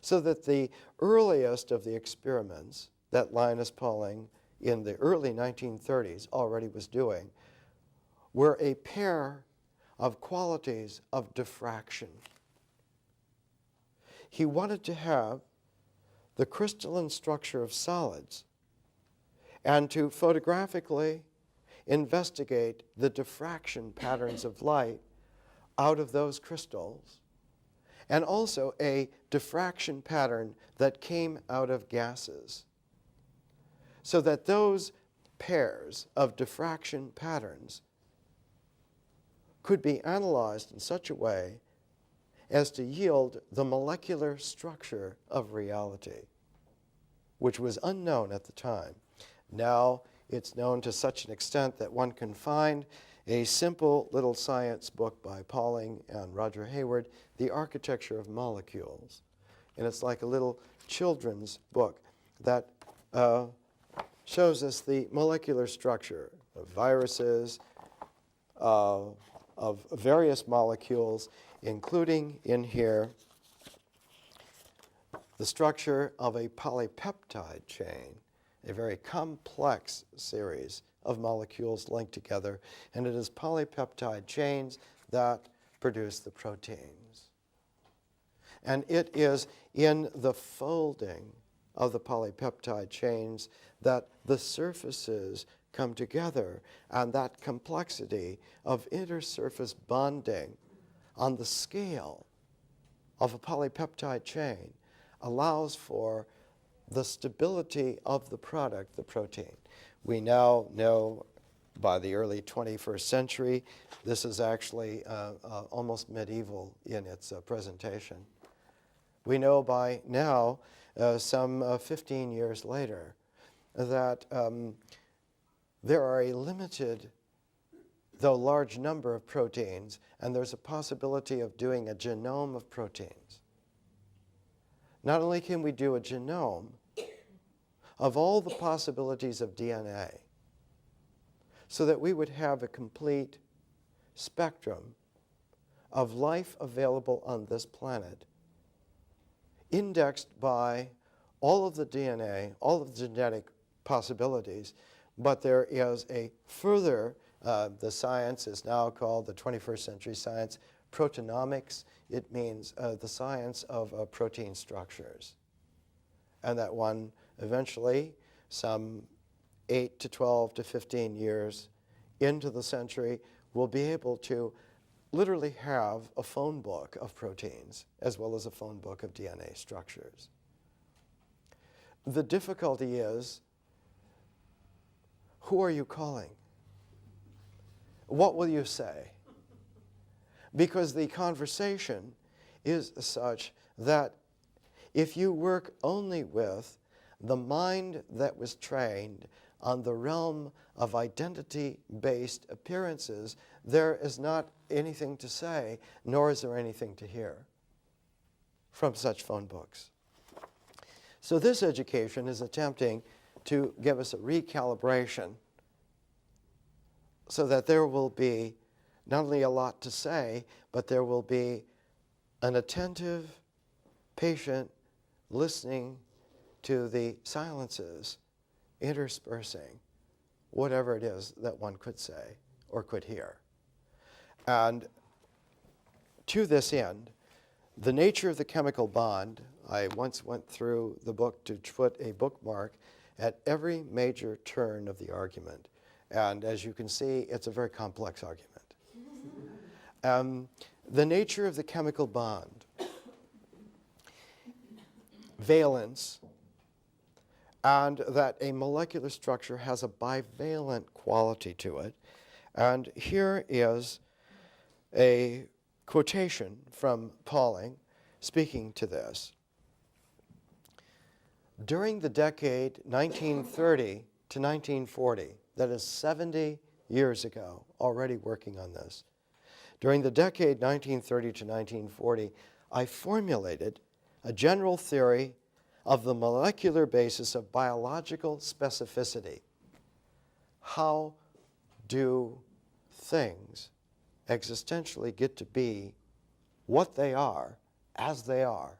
So that the earliest of the experiments that Linus Pauling in the early 1930s already was doing were a pair of qualities of diffraction. He wanted to have the crystalline structure of solids and to photographically investigate the diffraction patterns of light out of those crystals, and also a diffraction pattern that came out of gases, so that those pairs of diffraction patterns could be analyzed in such a way as to yield the molecular structure of reality, which was unknown at the time. Now it's known to such an extent that one can find a simple little science book by Pauling and Roger Weir, The Architecture of Molecules. And it's like a little children's book that shows us the molecular structure of viruses, of various molecules, including in here the structure of a polypeptide chain, a very complex series of molecules linked together, and it is polypeptide chains that produce the proteins. And it is in the folding of the polypeptide chains that the surfaces come together, and that complexity of intersurface bonding on the scale of a polypeptide chain allows for the stability of the product, the protein. We now know by the early 21st century, this is actually almost medieval in its presentation. We know by now, some 15 years later, that there are a limited, though large number of proteins, and there's a possibility of doing a genome of proteins. Not only can we do a genome of all the possibilities of DNA, so that we would have a complete spectrum of life available on this planet, indexed by all of the DNA, all of the genetic possibilities, but there is a further, the science is now called, the 21st century science, proteomics. It means the science of protein structures. And that one eventually, some 8 to 12 to 15 years into the century, will be able to literally have a phone book of proteins as well as a phone book of DNA structures. The difficulty is, who are you calling? What will you say? Because the conversation is such that if you work only with the mind that was trained on the realm of identity-based appearances, there is not anything to say, nor is there anything to hear from such phone books. So this education is attempting to give us a recalibration so that there will be not only a lot to say, but there will be an attentive, patient listening to the silences interspersing whatever it is that one could say or could hear. And to this end, the nature of the chemical bond, I once went through the book to put a bookmark at every major turn of the argument. And as you can see, it's a very complex argument. The nature of the chemical bond, valence, and that a molecular structure has a bivalent quality to it. And here is a quotation from Pauling speaking to this. During the decade 1930 to 1940, that is 70 years ago, already working on this. During the decade 1930 to 1940, I formulated a general theory of the molecular basis of biological specificity. How do things existentially get to be what they are, as they are?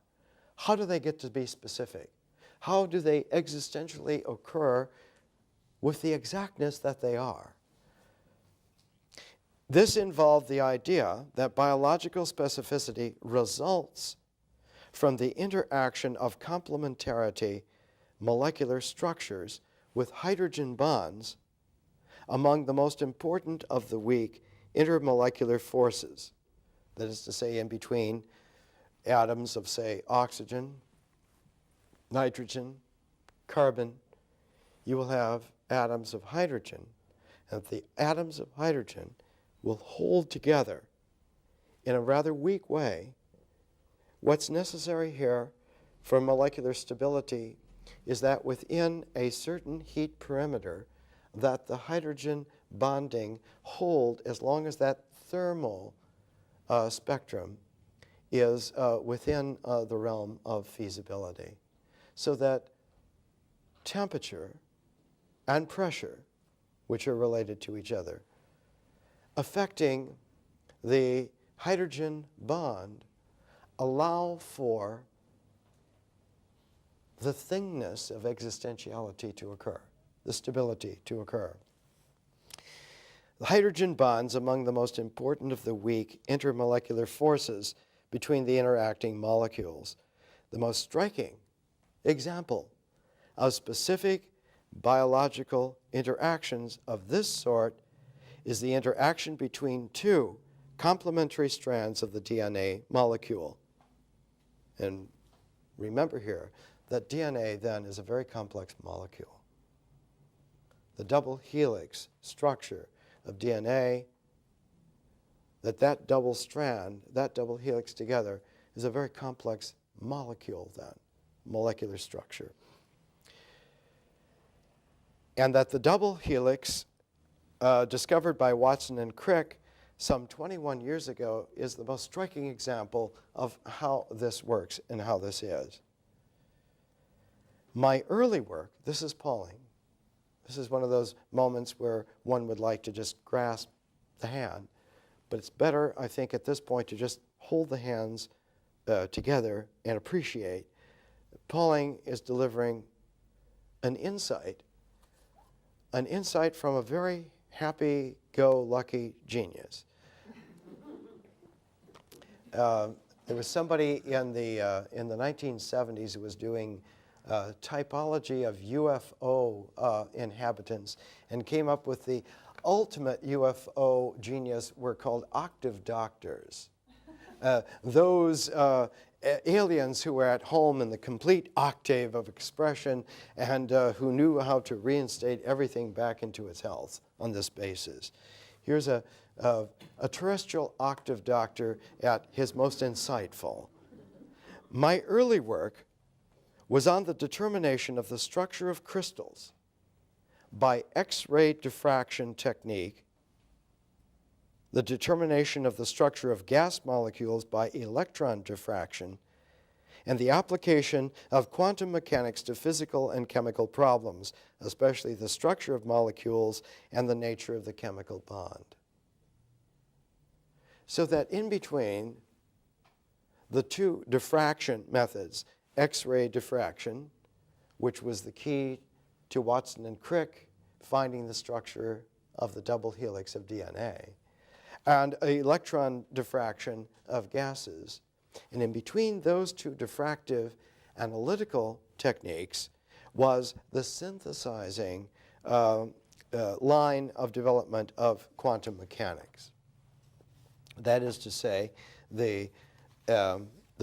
How do they get to be specific? How do they existentially occur with the exactness that they are? This involved the idea that biological specificity results from the interaction of complementarity molecular structures with hydrogen bonds among the most important of the weak intermolecular forces. That is to say, in between atoms of, say, oxygen, nitrogen, carbon, you will have atoms of hydrogen. And the atoms of hydrogen will hold together in a rather weak way. What's necessary here for molecular stability is that within a certain heat perimeter that the hydrogen bonding hold as long as that thermal spectrum is within the realm of feasibility. So that temperature and pressure, which are related to each other, affecting the hydrogen bond, allow for the thingness of existentiality to occur, the stability to occur. The hydrogen bonds among the most important of the weak intermolecular forces between the interacting molecules. The most striking example of specific biological interactions of this sort is the interaction between two complementary strands of the DNA molecule. And remember here that DNA then is a very complex molecule. The double helix structure of DNA, that double strand, that double helix together is a very complex molecule then, molecular structure. And that the double helix discovered by Watson and Crick some 21 years ago is the most striking example of how this works and how this is. My early work, this is Pauling. This is one of those moments where one would like to just grasp the hand, but it's better, I think, at this point to just hold the hands together and appreciate. Pauling is delivering an insight from a very happy-go-lucky genius. There was somebody in the 1970s who was doing typology of UFO inhabitants and came up with the ultimate UFO genius were called octave doctors. Those aliens who were at home in the complete octave of expression and who knew how to reinstate everything back into its health on this basis. Here's a terrestrial octave doctor at his most insightful. My early work was on the determination of the structure of crystals by X-ray diffraction technique, the determination of the structure of gas molecules by electron diffraction, and the application of quantum mechanics to physical and chemical problems, especially the structure of molecules and the nature of the chemical bond. So that in between the two diffraction methods, X-ray diffraction, which was the key to Watson and Crick finding the structure of the double helix of DNA, and electron diffraction of gases. And in between those two diffractive analytical techniques was the synthesizing line of development of quantum mechanics. That is to say, the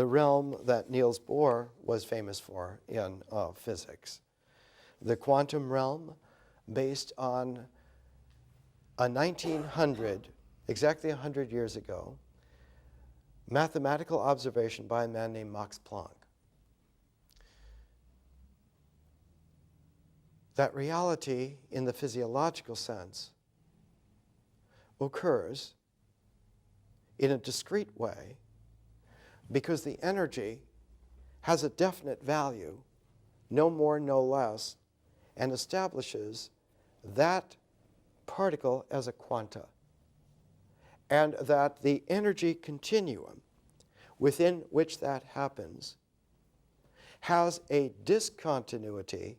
realm that Niels Bohr was famous for in physics. The quantum realm, based on a 1900, exactly 100 years ago, mathematical observation by a man named Max Planck. That reality, in the physiological sense, occurs in a discrete way because the energy has a definite value, no more, no less, and establishes that particle as a quanta. And that the energy continuum within which that happens has a discontinuity.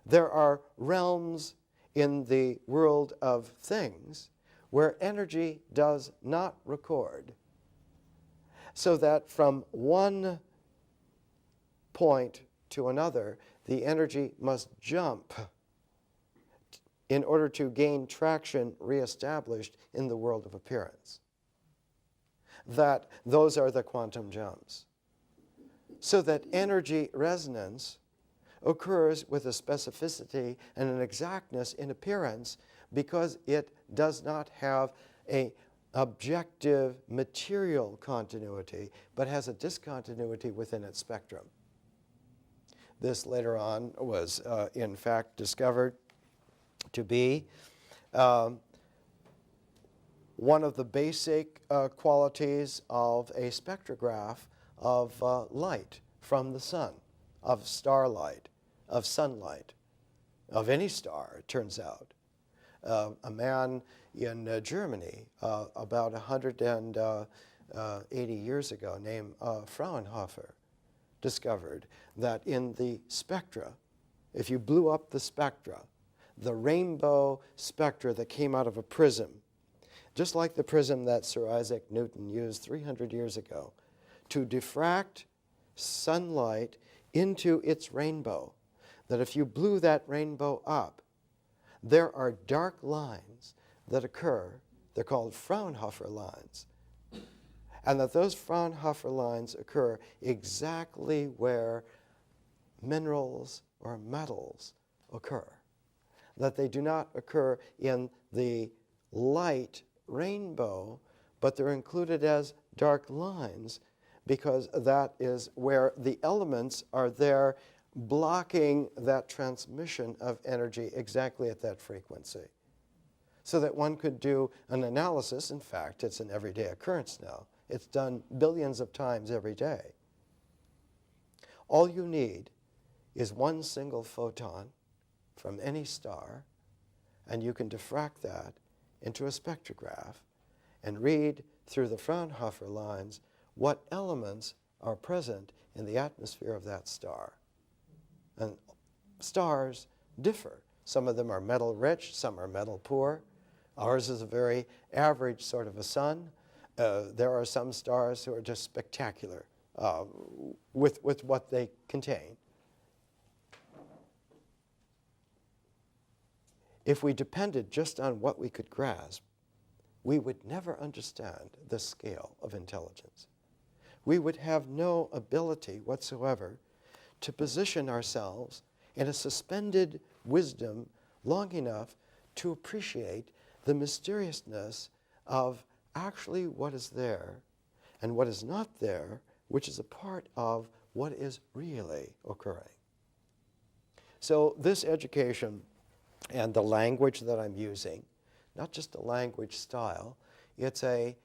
There are realms in the world of things where energy does not record, so that from one point to another, the energy must jump in order to gain traction reestablished in the world of appearance. That those are the quantum jumps. So that energy resonance occurs with a specificity and an exactness in appearance because it does not have an objective material continuity, but has a discontinuity within its spectrum. This later on was in fact discovered to be one of the basic qualities of a spectrograph of light from the sun, of starlight, of sunlight, of any star, it turns out. A man in Germany about 180 years ago named Fraunhofer discovered that in the spectra, if you blew up the spectra, the rainbow spectra that came out of a prism, just like the prism that Sir Isaac Newton used 300 years ago to diffract sunlight into its rainbow, that if you blew that rainbow up, there are dark lines that occur, they're called Fraunhofer lines, and that those Fraunhofer lines occur exactly where minerals or metals occur. That they do not occur in the light rainbow, but they're included as dark lines because that is where the elements are there blocking that transmission of energy exactly at that frequency. So that one could do an analysis. In fact, it's an everyday occurrence now. It's done billions of times every day. All you need is one single photon from any star, and you can diffract that into a spectrograph and read through the Fraunhofer lines what elements are present in the atmosphere of that star. And stars differ. Some of them are metal rich, some are metal poor. Ours is a very average sort of a sun. There are some stars who are just spectacular with what they contain. If we depended just on what we could grasp, we would never understand the scale of intelligence. We would have no ability whatsoever to position ourselves in a suspended wisdom long enough to appreciate the mysteriousness of actually what is there and what is not there, which is a part of what is really occurring. So this education and the language that I'm using, not just a language style, it's a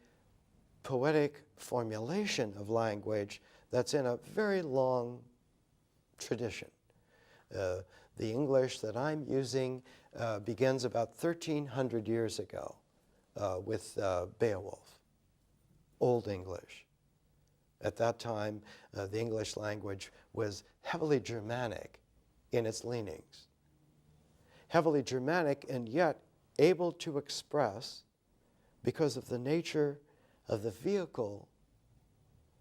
poetic formulation of language that's in a very long tradition. The English that I'm using begins about 1,300 years ago with Beowulf, Old English. At that time, the English language was heavily Germanic in its leanings. Heavily Germanic and yet able to express, because of the nature of the vehicle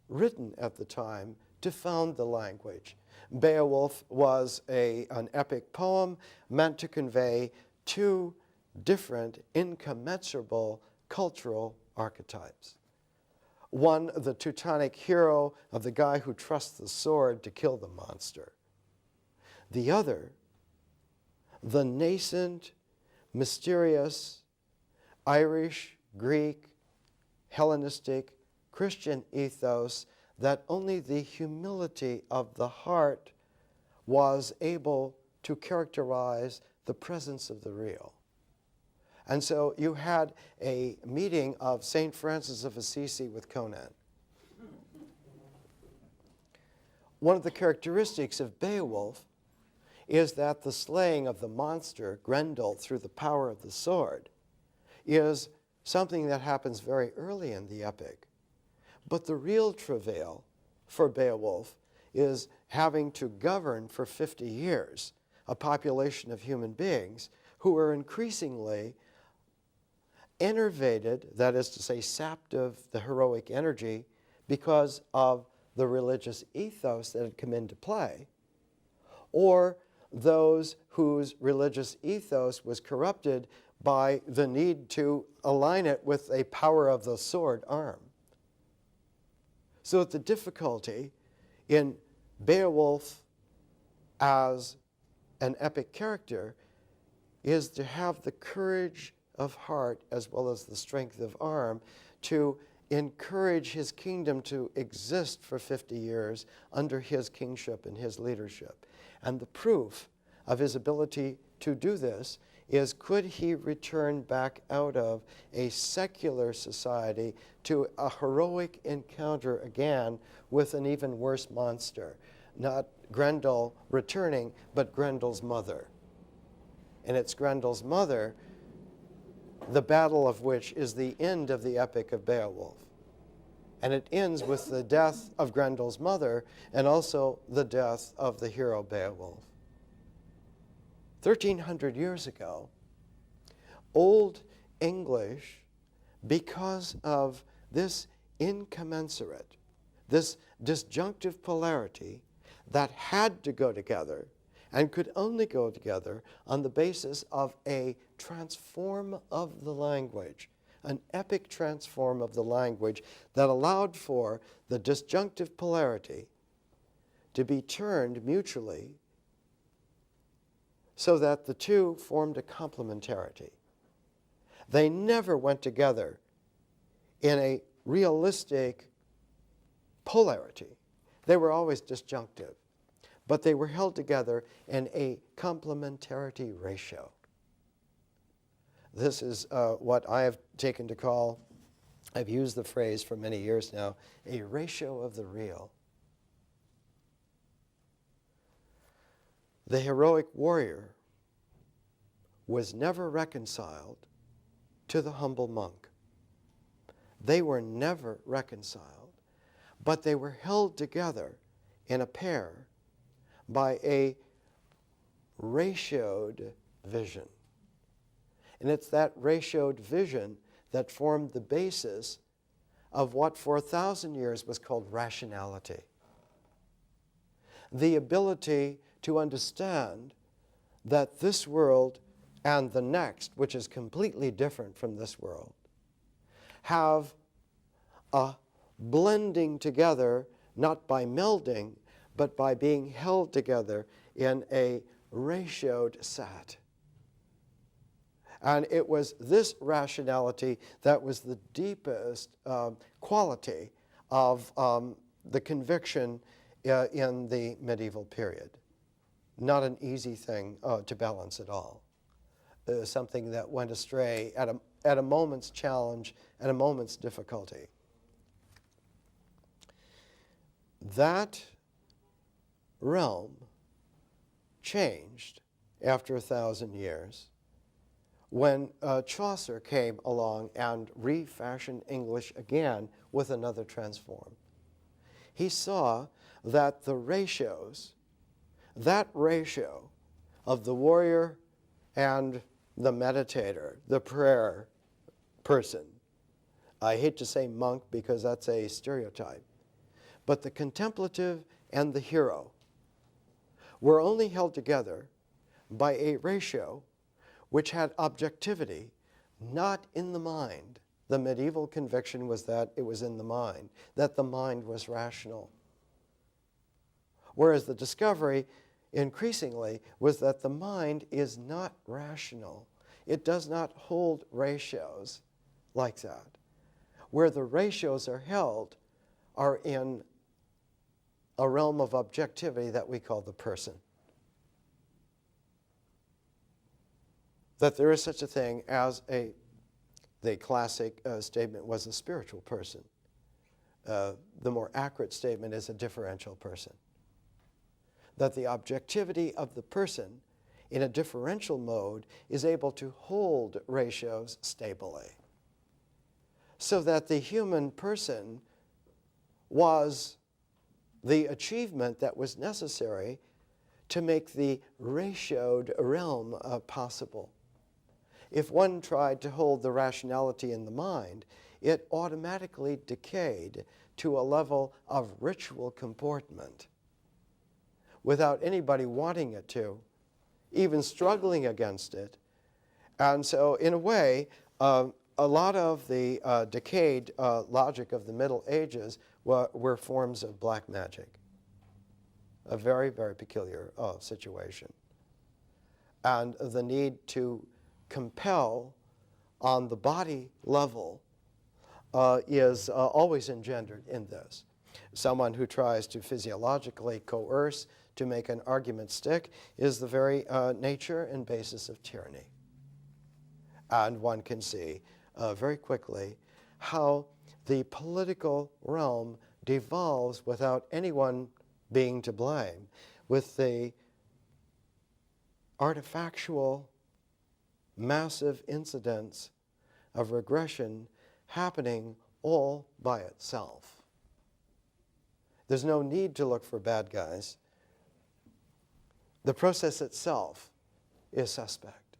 written at the time to found the language. Beowulf was an epic poem meant to convey two different, incommensurable cultural archetypes. One, the Teutonic hero of the guy who trusts the sword to kill the monster. The other, the nascent, mysterious, Irish, Greek, Hellenistic, Christian ethos that only the humility of the heart was able to characterize the presence of the real. And so you had a meeting of St. Francis of Assisi with Conan. One of the characteristics of Beowulf is that the slaying of the monster, Grendel, through the power of the sword, is something that happens very early in the epic. But the real travail for Beowulf is having to govern for 50 years a population of human beings who are increasingly enervated, that is to say, sapped of the heroic energy because of the religious ethos that had come into play, or those whose religious ethos was corrupted by the need to align it with a power of the sword arm. So that the difficulty in Beowulf as an epic character is to have the courage of heart as well as the strength of arm to encourage his kingdom to exist for 50 years under his kingship and his leadership. And the proof of his ability to do this is, could he return back out of a secular society to a heroic encounter again with an even worse monster? Not Grendel returning, but Grendel's mother. And it's Grendel's mother, the battle of which is the end of the epic of Beowulf. And it ends with the death of Grendel's mother and also the death of the hero Beowulf. 1,300 years ago, Old English, because of this incommensurate, this disjunctive polarity that had to go together and could only go together on the basis of a transform of the language, an epic transform of the language that allowed for the disjunctive polarity to be turned mutually so that the two formed a complementarity. They never went together in a realistic polarity. They were always disjunctive, but they were held together in a complementarity ratio. This is what I have taken to call, I've used the phrase for many years now, a ratio of the real. The heroic warrior was never reconciled to the humble monk. They were never reconciled, but they were held together in a pair by a ratioed vision. And it's that ratioed vision that formed the basis of what for 1,000 years was called rationality. The ability to understand that this world and the next, which is completely different from this world, have a blending together, not by melding, but by being held together in a ratioed set. And it was this rationality that was the deepest quality of the conviction in the medieval period. Not an easy thing to balance at all. Something that went astray at a moment's challenge, at a moment's difficulty. That realm changed after 1,000 years when Chaucer came along and refashioned English again with another transform. He saw that the ratios, that ratio of the warrior and the meditator, the prayer person, I hate to say monk because that's a stereotype, but the contemplative and the hero were only held together by a ratio which had objectivity, not in the mind. The medieval conviction was that it was in the mind, that the mind was rational. Whereas the discovery increasingly was that the mind is not rational. It does not hold ratios like that. Where the ratios are held are in a realm of objectivity that we call the person. That there is such a thing as the classic statement was a spiritual person. The more accurate statement is a differential person. That the objectivity of the person in a differential mode is able to hold ratios stably. So that the human person was the achievement that was necessary to make the ratioed realm possible. If one tried to hold the rationality in the mind, it automatically decayed to a level of ritual comportment without anybody wanting it to, even struggling against it. And so, in a way, a lot of the decayed logic of the Middle Ages were forms of black magic. A very, very peculiar situation. And the need to compel on the body level is always engendered in this. Someone who tries to physiologically coerce to make an argument stick is the very nature and basis of tyranny. And one can see very quickly how the political realm devolves without anyone being to blame, with the artifactual, massive incidents of regression happening all by itself. There's no need to look for bad guys. The process itself is suspect.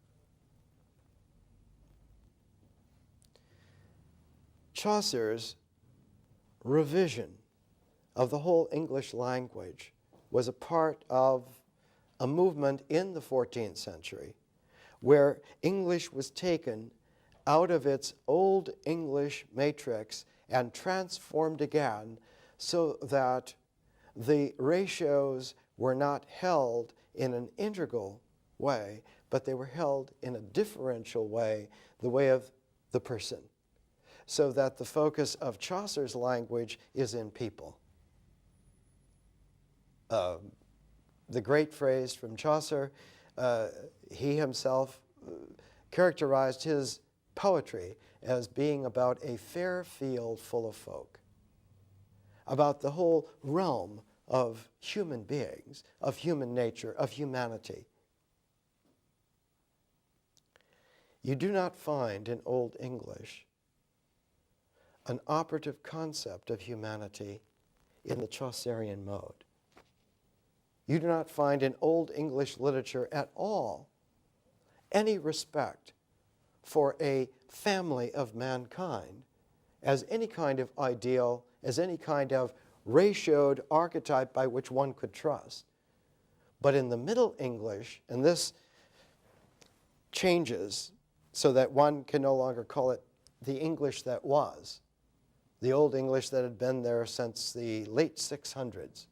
Chaucer's revision of the whole English language was a part of a movement in the 14th century where English was taken out of its old English matrix and transformed again so that the ratios were not held in an integral way, but they were held in a differential way, the way of the person, so that the focus of Chaucer's language is in people. The great phrase from Chaucer, he himself characterized his poetry as being about a fair field full of folk, about the whole realm of human beings, of human nature, of humanity. You do not find in Old English an operative concept of humanity in the Chaucerian mode. You do not find in Old English literature at all any respect for a family of mankind as any kind of ideal, as any kind of ratioed archetype by which one could trust. But in the Middle English, and this changes so that one can no longer call it the English that was, the Old English that had been there since the late 600s.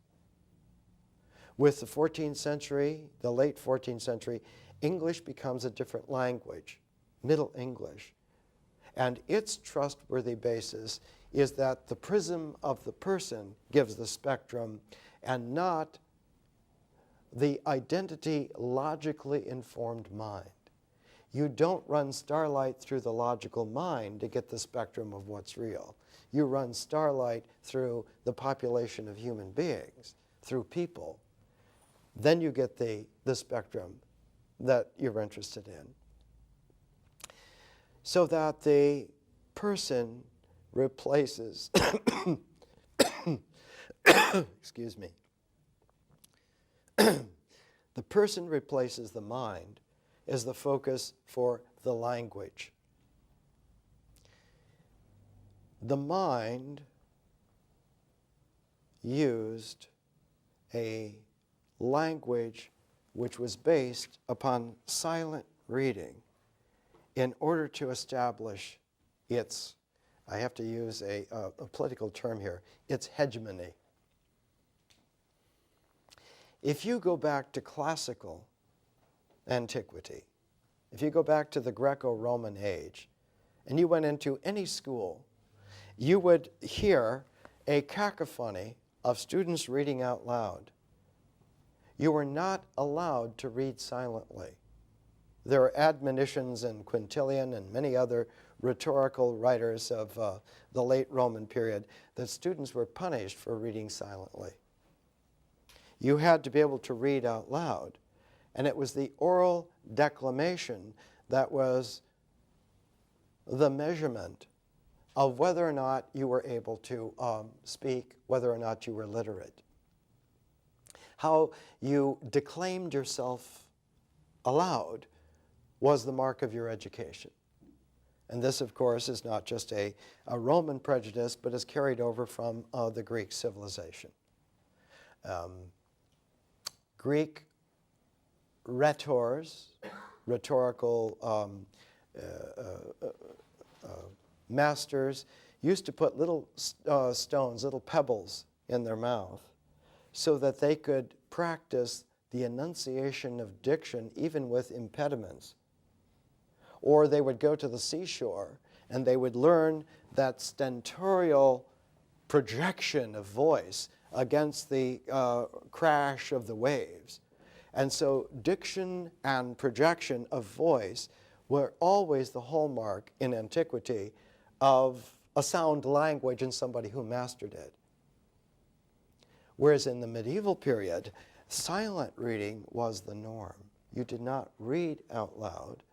With the 14th century, the late 14th century, English becomes a different language, Middle English. And its trustworthy basis is that the prism of the person gives the spectrum and not the identity logically informed mind. You don't run starlight through the logical mind to get the spectrum of what's real. You run starlight through the population of human beings, through people. Then you get the spectrum that you're interested in. So that the person replaces, excuse me, the person replaces the mind as the focus for the language. The mind used a language which was based upon silent reading in order to establish its, I have to use a political term here, its hegemony. If you go back to classical antiquity, if you go back to the Greco-Roman age, and you went into any school, you would hear a cacophony of students reading out loud. You were not allowed to read silently. There are admonitions in Quintilian and many other rhetorical writers of the late Roman period that students were punished for reading silently. You had to be able to read out loud. And it was the oral declamation that was the measurement of whether or not you were able to speak, whether or not you were literate. How you declaimed yourself aloud was the mark of your education. And this, of course, is not just a Roman prejudice, but is carried over from the Greek civilization. Greek rhetors, rhetorical masters, used to put little stones, little pebbles in their mouth so that they could practice the enunciation of diction even with impediments. Or they would go to the seashore and they would learn that stentorial projection of voice against the crash of the waves. And so diction and projection of voice were always the hallmark in antiquity of a sound language and somebody who mastered it. Whereas in the medieval period, silent reading was the norm. You did not read out loud,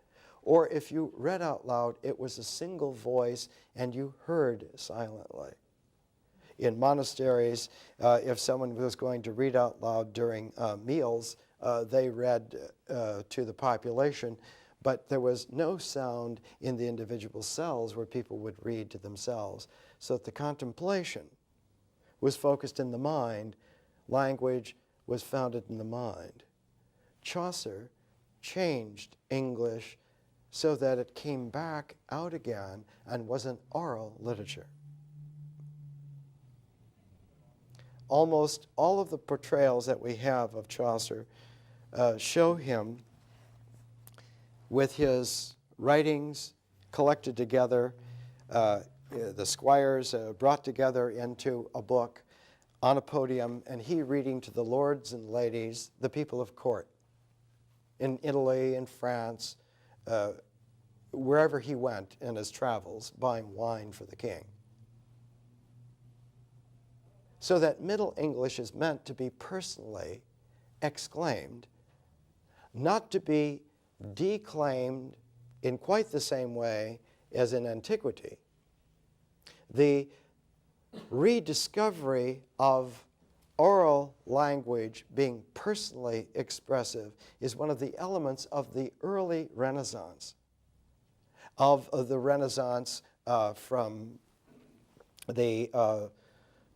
or if you read out loud, it was a single voice and you heard silently. In monasteries, if someone was going to read out loud during meals, they read to the population, but there was no sound in the individual cells where people would read to themselves. So that the contemplation was focused in the mind, language was founded in the mind. Chaucer changed English so that it came back out again and was an oral literature. Almost all of the portrayals that we have of Chaucer show him with his writings collected together, the squires brought together into a book on a podium, and he reading to the lords and ladies, the people of court, in Italy, in France, wherever he went in his travels, buying wine for the king. So that Middle English is meant to be personally exclaimed, not to be declaimed in quite the same way as in antiquity. The rediscovery of oral language being personally expressive is one of the elements of the early Renaissance, of the Renaissance from the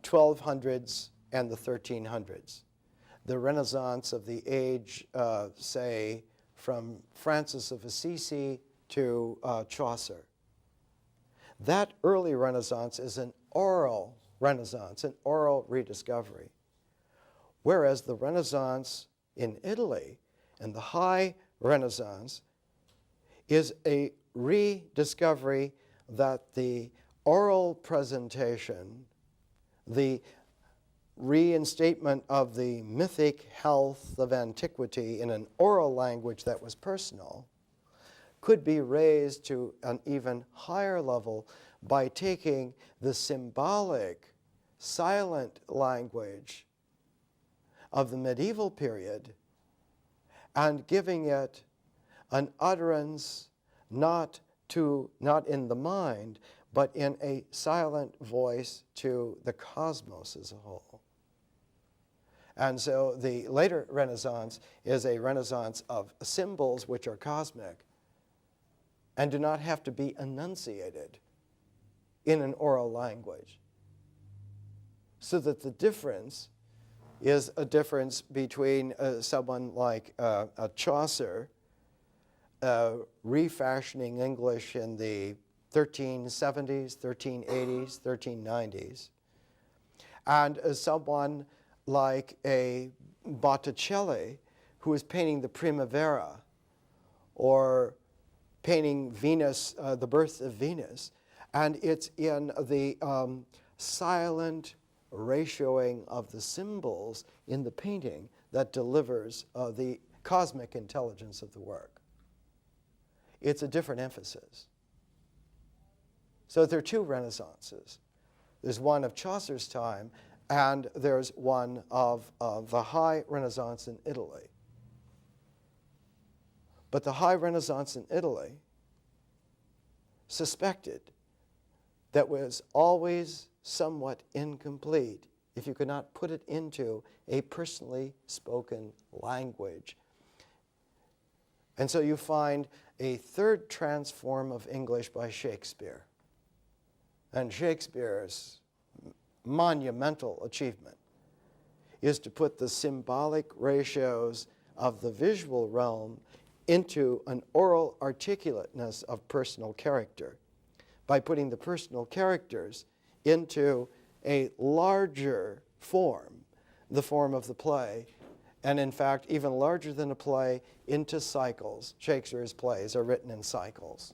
1200s and the 1300s. The Renaissance of the age, say, from Francis of Assisi to Chaucer. That early Renaissance is an oral Renaissance, an oral rediscovery. Whereas the Renaissance in Italy and the High Renaissance is a rediscovery that the oral presentation, the reinstatement of the mythic health of antiquity in an oral language that was personal, could be raised to an even higher level by taking the symbolic, silent language of the medieval period and giving it an utterance not in the mind, but in a silent voice to the cosmos as a whole. And so the later Renaissance is a Renaissance of symbols which are cosmic and do not have to be enunciated in an oral language. So that the difference is a difference between someone like a Chaucer refashioning English in the 1370s, 1380s, 1390s, and someone like a Botticelli who is painting the Primavera or painting Venus, the birth of Venus, and it's in the silent ratioing of the symbols in the painting that delivers the cosmic intelligence of the work. It's a different emphasis. So there are two Renaissances. There's one of Chaucer's time, and there's one of the High Renaissance in Italy. But the High Renaissance in Italy suspected that was always somewhat incomplete if you could not put it into a personally spoken language. And so you find a third transform of English by Shakespeare. And Shakespeare's monumental achievement is to put the symbolic ratios of the visual realm into an oral articulateness of personal character by putting the personal characters into a larger form, the form of the play, and in fact, even larger than a play, into cycles. Shakespeare's plays are written in cycles.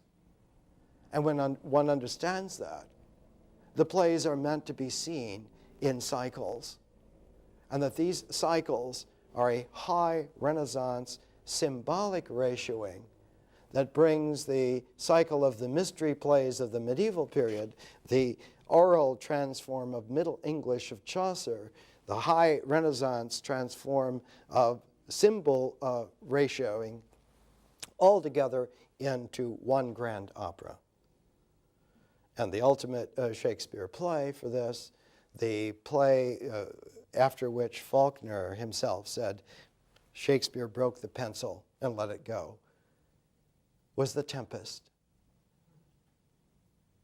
And when one understands that, the plays are meant to be seen in cycles, and that these cycles are a high Renaissance symbolic ratioing that brings the cycle of the mystery plays of the medieval period, the oral transform of Middle English of Chaucer, the high Renaissance transform of symbol ratioing, all together into one grand opera. And the ultimate Shakespeare play for this, the play after which Faulkner himself said, Shakespeare broke the pencil and let it go, was The Tempest,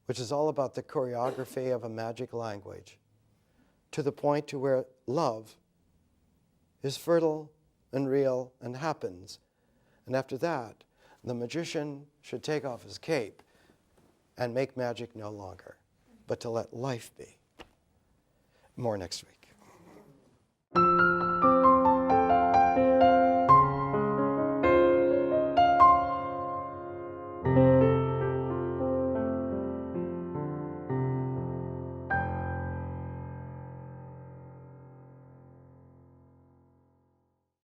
which is all about the choreography of a magic language, to the point to where love is fertile and real and happens. And after that, the magician should take off his cape and make magic no longer, but to let life be. More next week.